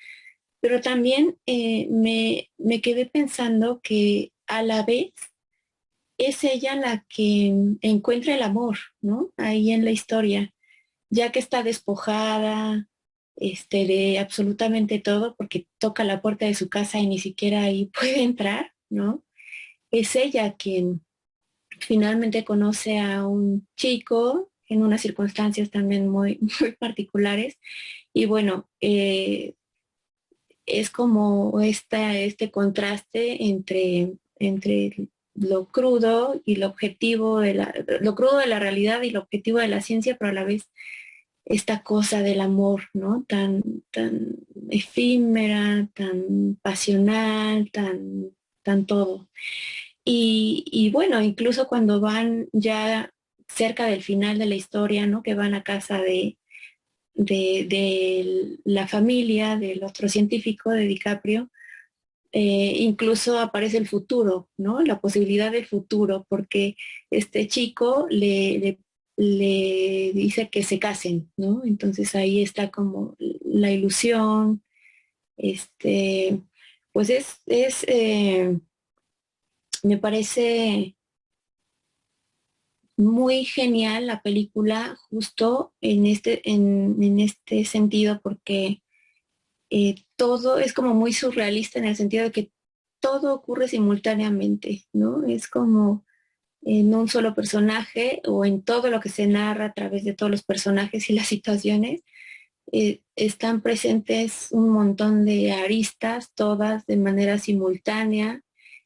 Pero también me quedé pensando que a la vez es ella la que encuentra el amor, ¿no? Ahí en la historia, ya que está despojada, de absolutamente todo, porque toca la puerta de su casa y ni siquiera ahí puede entrar, ¿no? Es ella quien finalmente conoce a un chico en unas circunstancias también muy, muy particulares. Y bueno, es como este contraste entre lo crudo y lo objetivo lo crudo de la realidad y lo objetivo de la ciencia, pero a la vez esta cosa del amor, ¿no? Tan efímera, tan pasional, tan todo. Y bueno, incluso cuando van ya cerca del final de la historia, ¿no? Que van a casa de la familia del otro científico de DiCaprio, incluso aparece el futuro, ¿no? La posibilidad del futuro, porque este chico le dice que se casen, ¿no? Entonces ahí está como la ilusión, pues me parece muy genial la película justo en este sentido, porque todo es como muy surrealista en el sentido de que todo ocurre simultáneamente, ¿no? Es como en un solo personaje o en todo lo que se narra a través de todos los personajes y las situaciones, están presentes un montón de aristas, todas de manera simultánea.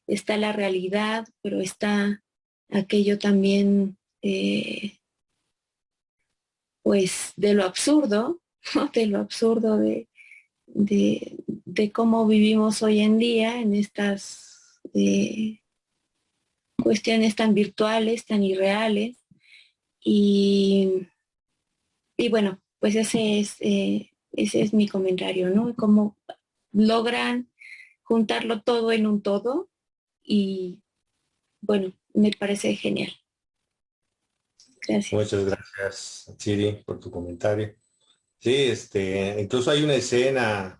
Está la realidad, pero está aquello también, pues, de lo absurdo, ¿no? De lo absurdo de cómo vivimos hoy en día en estas cuestiones tan virtuales, tan irreales. Y, y bueno, pues ese es mi comentario, ¿no? Cómo logran juntarlo todo en un todo y bueno, me parece genial. Gracias. Muchas gracias, Chiri, por tu comentario. Sí, incluso hay una escena,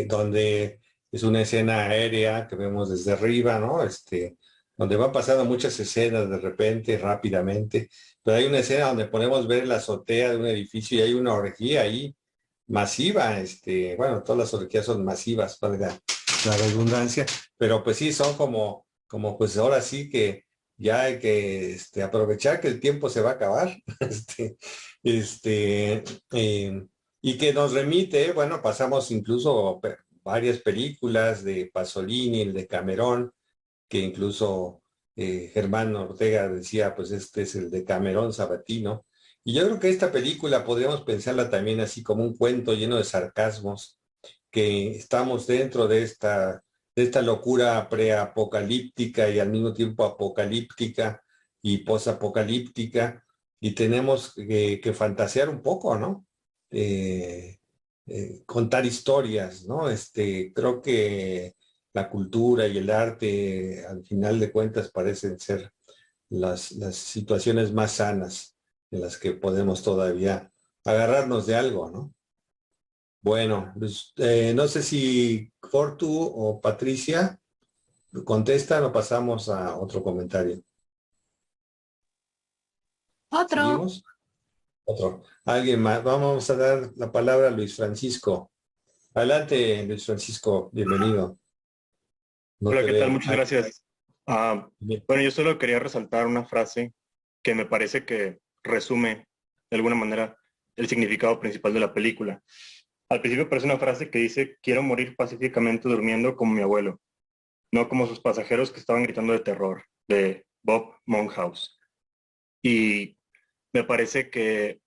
donde es una escena aérea que vemos desde arriba, ¿no? Donde van pasando muchas escenas de repente, rápidamente, pero hay una escena donde podemos ver la azotea de un edificio y hay una orgía ahí masiva, bueno, todas las orgías son masivas, para la redundancia, pero pues sí, son como pues ahora sí que ya hay que aprovechar que el tiempo se va a acabar, este, eh, y que nos remite, bueno, pasamos incluso varias películas de Pasolini, el de Cameron, que incluso Germán Ortega decía, pues este es el Decamerón sabatino. Y yo creo que esta película podríamos pensarla también así como un cuento lleno de sarcasmos, que estamos dentro de esta locura preapocalíptica y al mismo tiempo apocalíptica y posapocalíptica, y tenemos que fantasear un poco, ¿no? Contar historias, ¿no? Creo que la cultura y el arte, al final de cuentas, parecen ser las situaciones más sanas en las que podemos todavía agarrarnos de algo, ¿no? Bueno, pues, no sé si Fortu o Patricia contestan o pasamos a otro comentario. Otro. ¿Seguimos? Otro. ¿Alguien más? Vamos a dar la palabra a Luis Francisco. Adelante, Luis Francisco, bienvenido. No Hola, te ¿qué tal? veo. Muchas gracias. Bien. Bueno, yo solo quería resaltar una frase que me parece que resume de alguna manera el significado principal de la película. Al principio parece una frase que dice, quiero morir pacíficamente durmiendo como mi abuelo, no como sus pasajeros que estaban gritando de terror, de Bob Monkhouse. Y me parece que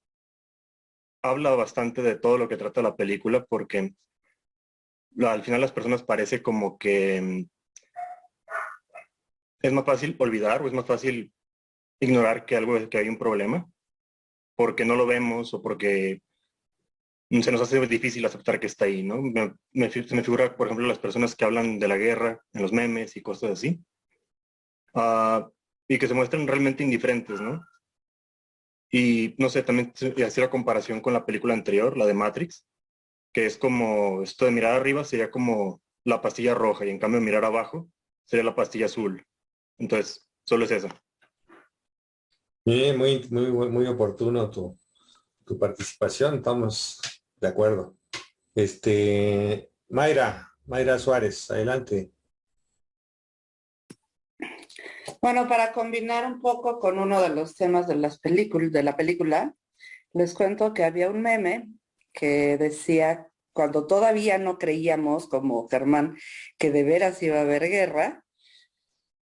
habla bastante de todo lo que trata la película porque al final las personas parece como que es más fácil olvidar o es más fácil ignorar que hay un problema porque no lo vemos o porque se nos hace difícil aceptar que está ahí, ¿no? Se me figura, por ejemplo, las personas que hablan de la guerra en los memes y cosas así, y que se muestran realmente indiferentes, ¿no? Y no sé, también hacer la comparación con la película anterior, la de Matrix, que es como esto de mirar arriba sería como la pastilla roja y en cambio mirar abajo sería la pastilla azul. Entonces, solo es eso. Bien, muy oportuno tu participación, estamos de acuerdo. Mayra Suárez, adelante. Bueno, para combinar un poco con uno de los temas de las películas, de la película, les cuento que había un meme que decía, cuando todavía no creíamos, como Germán, que de veras iba a haber guerra,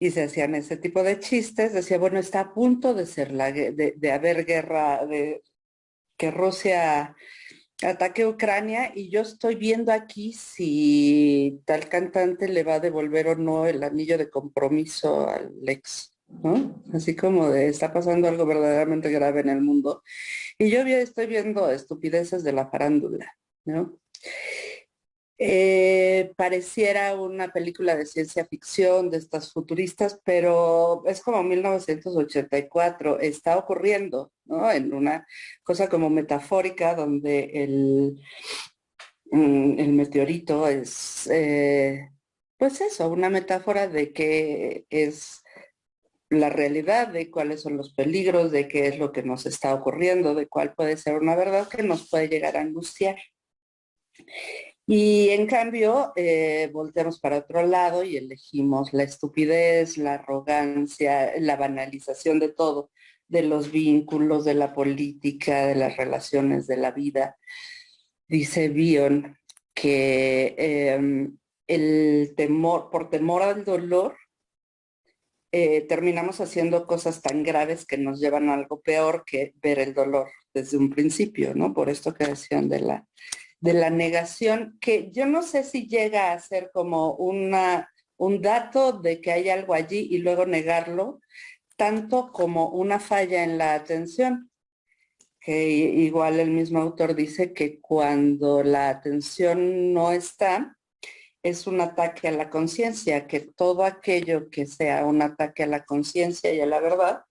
y se hacían ese tipo de chistes, decía, bueno, está a punto de ser de haber guerra, de que Rusia ataque a Ucrania, y yo estoy viendo aquí si tal cantante le va a devolver o no el anillo de compromiso al ex, ¿no? Así como de está pasando algo verdaderamente grave en el mundo. Y yo estoy viendo estupideces de la farándula, ¿no? Pareciera una película de ciencia ficción de estas futuristas, pero es como 1984, está ocurriendo, ¿no? En una cosa como metafórica donde el meteorito es, pues eso, una metáfora de qué es la realidad, de cuáles son los peligros, de qué es lo que nos está ocurriendo, de cuál puede ser una verdad que nos puede llegar a angustiar. Y en cambio, volteamos para otro lado y elegimos la estupidez, la arrogancia, la banalización de todo, de los vínculos, de la política, de las relaciones, de la vida. Dice Bion que el temor, por temor al dolor, terminamos haciendo cosas tan graves que nos llevan a algo peor que ver el dolor desde un principio, ¿no? Por esto que decían de la negación, que yo no sé si llega a ser como un dato de que hay algo allí y luego negarlo, tanto como una falla en la atención, que igual el mismo autor dice que cuando la atención no está, es un ataque a la conciencia, que todo aquello que sea un ataque a la conciencia y a la verdad,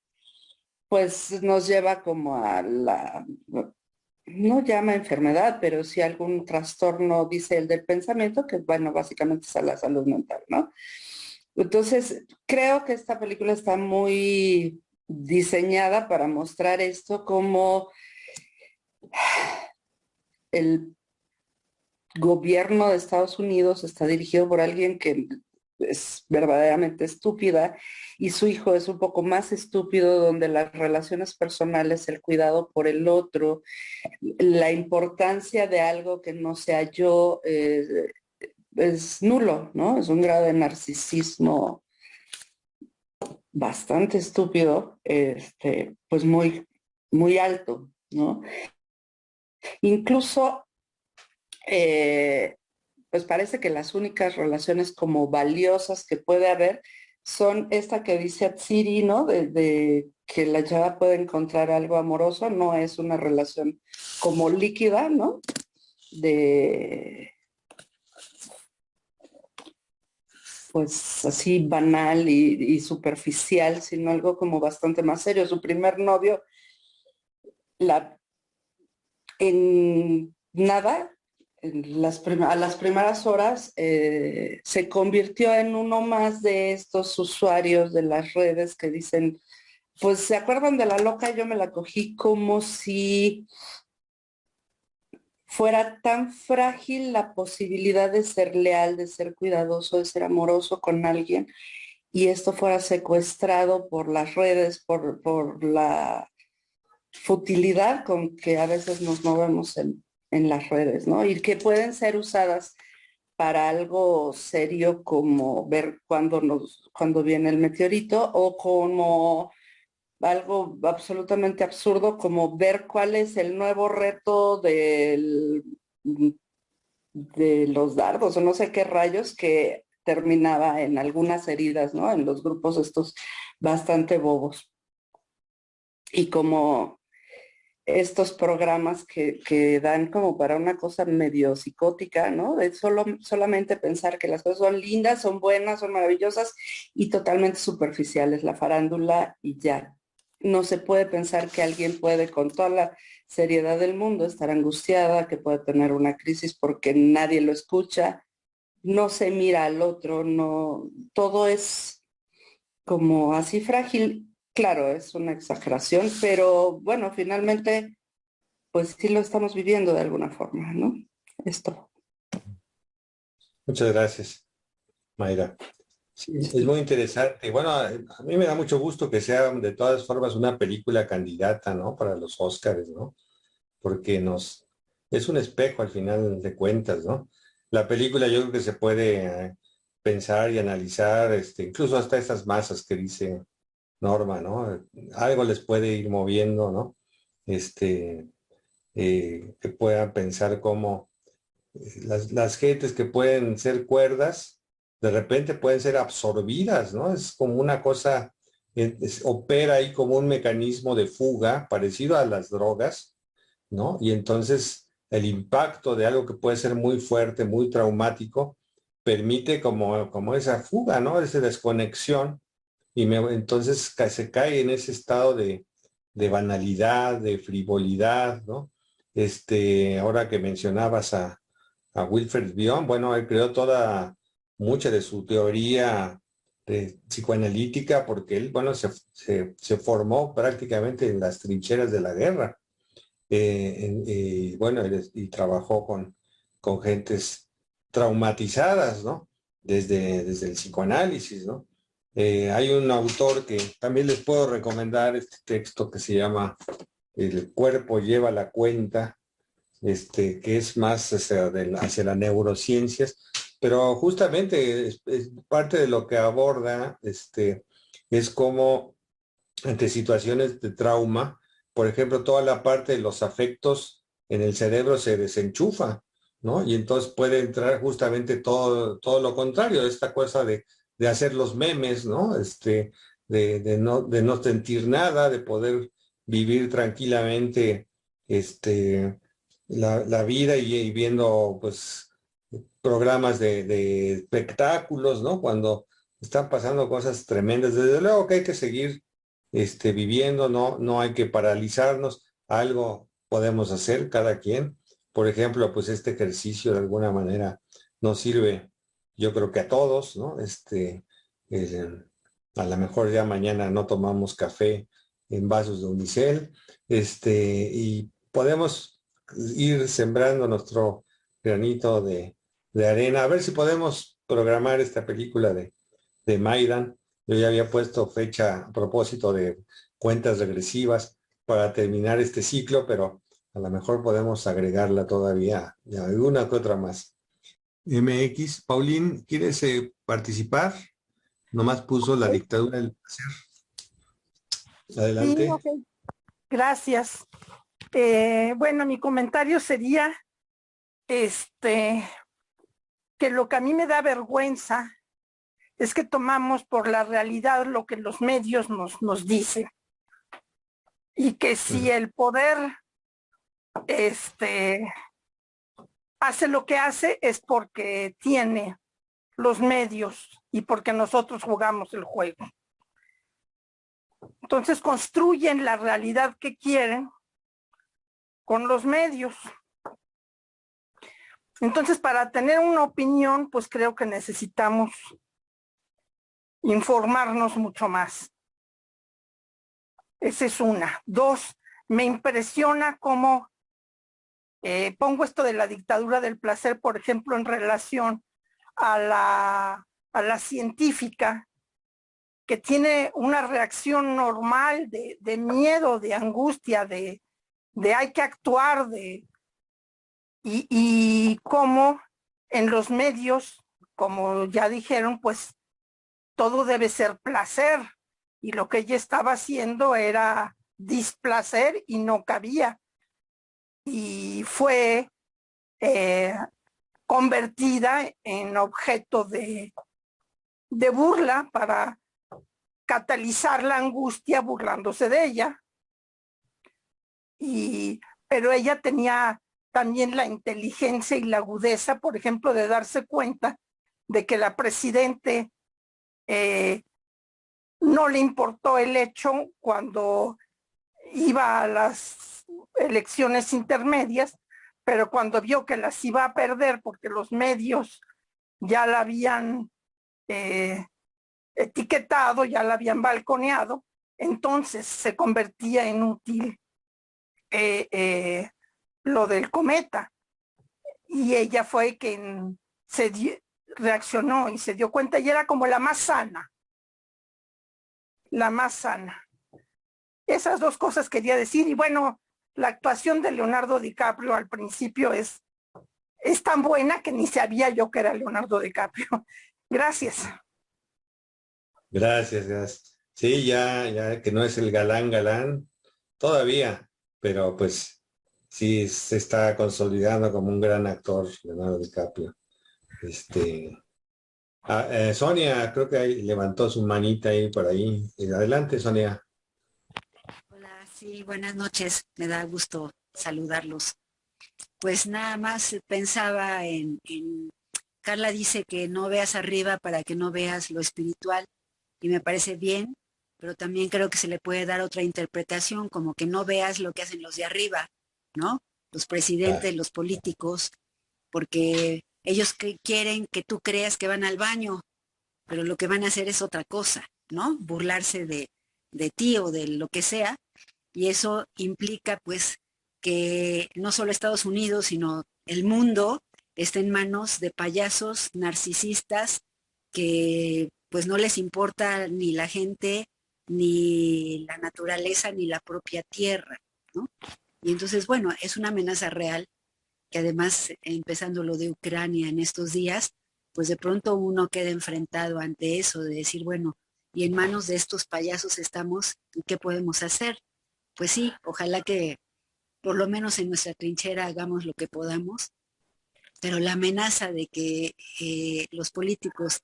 pues nos lleva como a la, no llama enfermedad, pero sí algún trastorno, dice el del pensamiento, que bueno, básicamente es a la salud mental, ¿no? Entonces, creo que esta película está muy diseñada para mostrar esto como el gobierno de Estados Unidos está dirigido por alguien que es verdaderamente estúpida y su hijo es un poco más estúpido, donde las relaciones personales, el cuidado por el otro, la importancia de algo que no sea yo, es nulo, ¿no? Es un grado de narcisismo bastante estúpido, pues muy, muy alto, ¿no? Incluso, pues parece que las únicas relaciones como valiosas que puede haber son esta que dice Atsiri, ¿no? De que la chava puede encontrar algo amoroso, no es una relación como líquida, ¿no? Pues así banal y superficial, sino algo como bastante más serio. Su primer novio, en nada, a las primeras horas, se convirtió en uno más de estos usuarios de las redes que dicen, pues se acuerdan de la loca, yo me la cogí, como si fuera tan frágil la posibilidad de ser leal, de ser cuidadoso, de ser amoroso con alguien, y esto fuera secuestrado por las redes, por la futilidad con que a veces nos movemos en las redes, ¿no? Y que pueden ser usadas para algo serio como ver cuando viene el meteorito, o como algo absolutamente absurdo como ver cuál es el nuevo reto de los dardos o no sé qué rayos, que terminaba en algunas heridas, ¿no? En los grupos estos bastante bobos. Y como estos programas que dan como para una cosa medio psicótica, ¿no? De solamente pensar que las cosas son lindas, son buenas, son maravillosas y totalmente superficiales, la farándula y ya. No se puede pensar que alguien puede, con toda la seriedad del mundo, estar angustiada, que puede tener una crisis porque nadie lo escucha, no se mira al otro, no, todo es como así frágil. Claro, es una exageración, pero bueno, finalmente, pues sí lo estamos viviendo de alguna forma, ¿no? Esto. Muchas gracias, Mayra. Sí, es muy interesante. Bueno, a mí me da mucho gusto que sea de todas formas una película candidata, ¿no? Para los Óscares, ¿no? Porque es un espejo al final de cuentas, ¿no? La película yo creo que se puede pensar y analizar, incluso hasta esas masas que dice Norma, ¿no? Algo les puede ir moviendo, ¿no? Que puedan pensar cómo las gentes que pueden ser cuerdas, de repente pueden ser absorbidas, ¿no? Es como una cosa, opera ahí como un mecanismo de fuga parecido a las drogas, ¿no? Y entonces el impacto de algo que puede ser muy fuerte, muy traumático, permite como esa fuga, ¿no? Esa desconexión. Y entonces se cae en ese estado de banalidad, de frivolidad, ¿no? Ahora que mencionabas a Wilfred Bion, bueno, él creó mucha de su teoría psicoanalítica porque él, bueno, se formó prácticamente en las trincheras de la guerra. Bueno, y trabajó con gentes traumatizadas, ¿no? Desde el psicoanálisis, ¿no? Hay un autor que también les puedo recomendar este texto que se llama El cuerpo lleva la cuenta, que es más hacia las neurociencias, pero justamente es parte de lo que aborda, es como ante situaciones de trauma, por ejemplo, toda la parte de los afectos en el cerebro se desenchufa, ¿no? Y entonces puede entrar justamente todo lo contrario, esta cosa de hacer los memes, ¿no? De no sentir nada, de poder vivir tranquilamente, la vida y viendo, pues, programas de espectáculos, ¿no? Cuando están pasando cosas tremendas. Desde luego que hay que seguir viviendo, no hay que paralizarnos, algo podemos hacer cada quien. Por ejemplo, pues este ejercicio de alguna manera nos sirve, yo creo que a todos, ¿no? A lo mejor ya mañana no tomamos café en vasos de unicel, y podemos ir sembrando nuestro granito de arena, a ver si podemos programar esta película de Maidan. Yo ya había puesto fecha a propósito de cuentas regresivas para terminar este ciclo, pero a lo mejor podemos agregarla todavía y alguna que otra más. MX, Paulín, ¿quieres participar? Nomás puso la dictadura del placer. Adelante. Sí, ok. Gracias. Bueno, mi comentario sería que lo que a mí me da vergüenza es que tomamos por la realidad lo que los medios nos dicen. Y que si el poder hace lo que hace es porque tiene los medios y porque nosotros jugamos el juego. Entonces construyen la realidad que quieren con los medios. Entonces, para tener una opinión, pues creo que necesitamos informarnos mucho más. Esa es una. Dos, me impresiona cómo pongo esto de la dictadura del placer, por ejemplo, en relación a la científica, que tiene una reacción normal de miedo, de angustia, de hay que actuar, y cómo en los medios, como ya dijeron, pues todo debe ser placer, y lo que ella estaba haciendo era displacer y no cabía. Y fue convertida en objeto de burla para catalizar la angustia burlándose de ella. Pero ella tenía también la inteligencia y la agudeza, por ejemplo, de darse cuenta de que la presidente no le importó el hecho cuando iba a las elecciones intermedias, pero cuando vio que las iba a perder porque los medios ya la habían etiquetado, ya la habían balconeado, entonces se convertía en útil lo del cometa. Y ella fue quien reaccionó y se dio cuenta, y era como la más sana. La más sana. Esas dos cosas quería decir. Y bueno, la actuación de Leonardo DiCaprio al principio es tan buena que ni sabía yo que era Leonardo DiCaprio. Gracias. Gracias. Sí, ya que no es el galán todavía, pero pues sí se está consolidando como un gran actor, Leonardo DiCaprio. Sonia, creo que ahí levantó su manita ahí por ahí. Adelante, Sonia. Hola, sí, buenas noches. Me da gusto saludarlos. Pues nada más pensaba Carla dice que no veas arriba para que no veas lo espiritual, y me parece bien, pero también creo que se le puede dar otra interpretación, como que no veas lo que hacen los de arriba, ¿no? Los presidentes, los políticos, porque ellos quieren que tú creas que van al baño, pero lo que van a hacer es otra cosa, ¿no? Burlarse de ti o de lo que sea, y eso implica pues que no solo Estados Unidos, sino el mundo está en manos de payasos narcisistas que pues no les importa ni la gente, ni la naturaleza, ni la propia tierra, ¿no? Y entonces, bueno, es una amenaza real que además, empezando lo de Ucrania en estos días, pues de pronto uno queda enfrentado ante eso, de decir, bueno, y en manos de estos payasos estamos, ¿y qué podemos hacer? Pues sí, ojalá que por lo menos en nuestra trinchera hagamos lo que podamos, pero la amenaza de que los políticos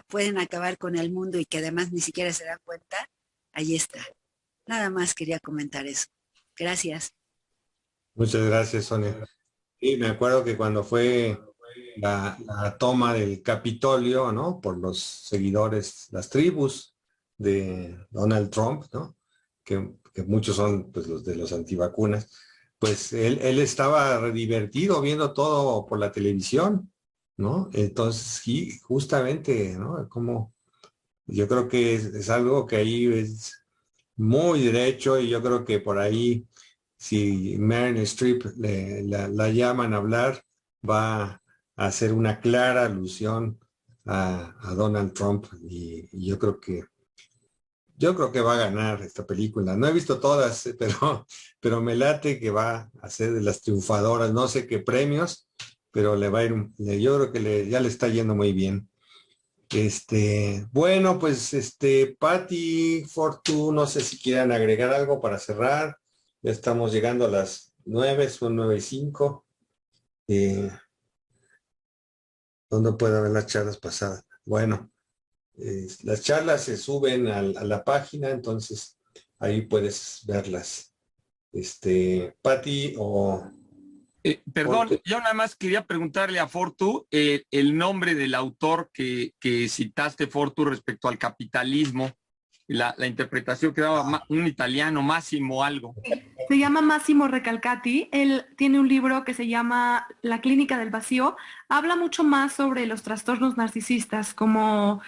pueden acabar con el mundo y que además ni siquiera se dan cuenta, ahí está. Nada más quería comentar eso. Gracias. Muchas gracias, Sonia. Sí, me acuerdo que cuando fue la toma del Capitolio, ¿no? Por los seguidores, las tribus de Donald Trump, ¿no? Que muchos son pues los de los antivacunas, pues él estaba divertido viendo todo por la televisión, ¿no? Entonces, sí, justamente, ¿no? Como yo creo que es algo que ahí es muy derecho, y yo creo que por ahí, si Meryl Streep la llaman a hablar, va a hacer una clara alusión a Donald Trump, y yo creo que va a ganar esta película. No he visto todas, pero me late que va a ser de las triunfadoras. No sé qué premios, pero le va a ir, yo creo que ya le está yendo muy bien. Bueno, pues Patti, Fortu, no sé si quieran agregar algo para cerrar. Ya estamos llegando a las 9, son 9:05. ¿Dónde puede ver las charlas pasadas? Bueno, las charlas se suben a la página, entonces ahí puedes verlas. Patti o Perdón, Fortu. yo nada más quería preguntarle a Fortu el nombre del autor que citaste, Fortu, respecto al capitalismo, la interpretación que daba un italiano, Massimo algo. Se llama Massimo Recalcati. Él tiene un libro que se llama La Clínica del Vacío. Habla mucho más sobre los trastornos narcisistas como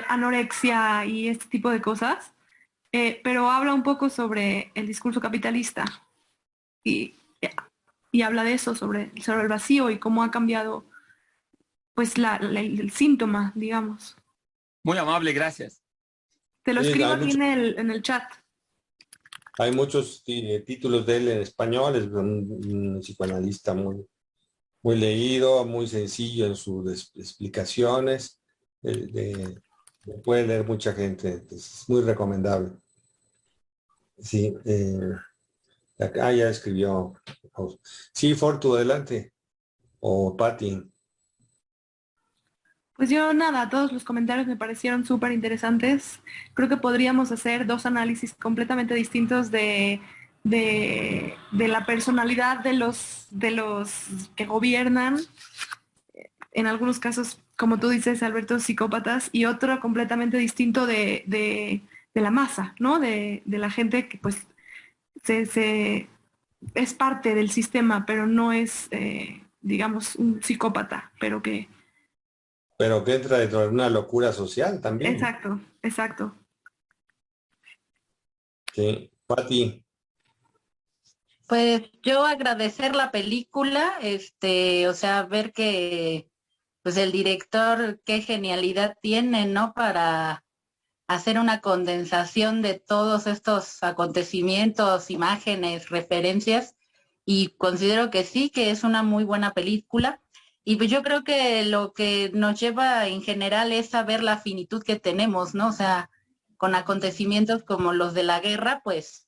anorexia y este tipo de cosas, pero habla un poco sobre el discurso capitalista y, y habla de eso, sobre el vacío y cómo ha cambiado pues el síntoma, digamos. Muy amable, gracias. Te lo Sí, escribo aquí en el chat. hay muchos títulos de él en español, es un psicoanalista muy, muy leído, muy sencillo en sus explicaciones, lo puede leer mucha gente, entonces es muy recomendable. Sí, acá ya escribió. Sí, Fortu, adelante. O Patti. Pues yo nada, todos los comentarios me parecieron súper interesantes. Creo que podríamos hacer dos análisis completamente distintos de la personalidad de los que gobiernan, en algunos casos, como tú dices, Alberto, psicópatas, y otro completamente distinto de la masa, ¿no? De la gente que pues es parte del sistema, pero no es, digamos, un psicópata, pero que... Pero que entra dentro de una locura social también. Exacto, exacto. Sí, Patti. Pues yo agradecer la película, o sea, ver que pues el director qué genialidad tiene, ¿no? Para hacer una condensación de todos estos acontecimientos, imágenes, referencias, y considero que sí, que es una muy buena película. Y pues yo creo que lo que nos lleva en general es saber la finitud que tenemos, ¿no? O sea, con acontecimientos como los de la guerra, pues,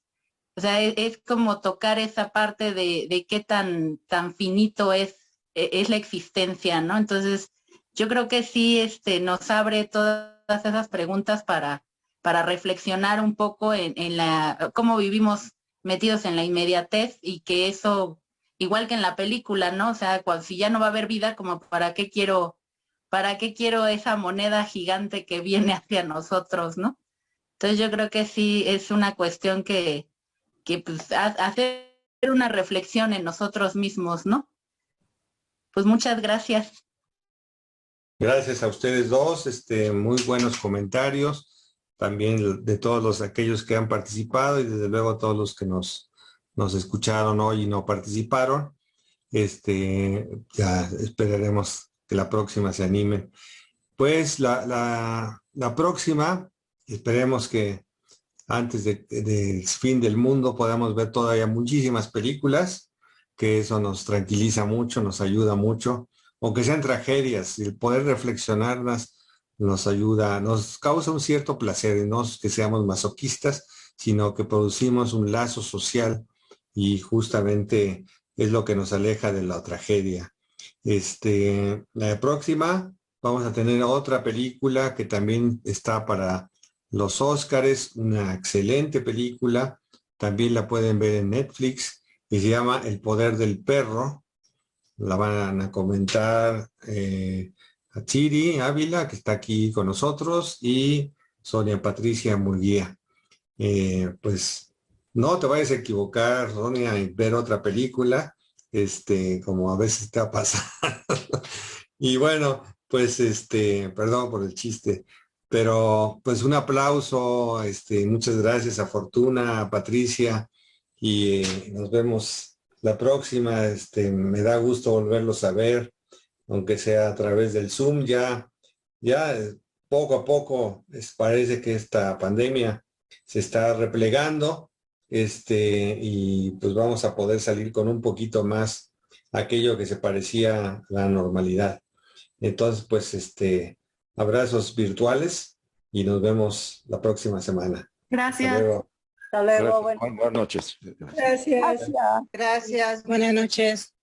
o sea, es como tocar esa parte de qué tan finito es la existencia, ¿no? Entonces, yo creo que sí, nos abre todas esas preguntas para reflexionar un poco en cómo vivimos metidos en la inmediatez y que eso, igual que en la película, ¿no? O sea, si ya no va a haber vida, como para qué quiero esa moneda gigante que viene hacia nosotros, ¿no? Entonces yo creo que sí es una cuestión que pues hacer una reflexión en nosotros mismos, ¿no? Pues muchas gracias. Gracias a ustedes dos, muy buenos comentarios, también de todos aquellos que han participado y desde luego todos los que nos escucharon hoy y no participaron. Ya esperaremos que la próxima se animen. Pues la próxima, esperemos que antes del fin del mundo podamos ver todavía muchísimas películas, que eso nos tranquiliza mucho, nos ayuda mucho, aunque sean tragedias, el poder reflexionarlas nos ayuda, nos causa un cierto placer, no es que seamos masoquistas, sino que producimos un lazo social y justamente es lo que nos aleja de la tragedia. La próxima vamos a tener otra película que también está para los Óscares, una excelente película, también la pueden ver en Netflix, y se llama El Poder del Perro. La van a comentar a Chiri Ávila, que está aquí con nosotros, y Sonia Patricia Murguía. Pues no te vayas a equivocar, Sonia, en ver otra película, como a veces te ha pasado. Y bueno, pues perdón por el chiste, pero pues un aplauso, muchas gracias a Fortuna, a Patricia, y nos vemos la próxima. Me da gusto volverlos a ver, aunque sea a través del Zoom. Ya poco a poco parece que esta pandemia se está replegando, y pues vamos a poder salir con un poquito más aquello que se parecía a la normalidad. Entonces, pues, abrazos virtuales y nos vemos la próxima semana. Gracias. Hasta luego. Hasta luego. Buenas noches. Gracias. Gracias. Buenas noches.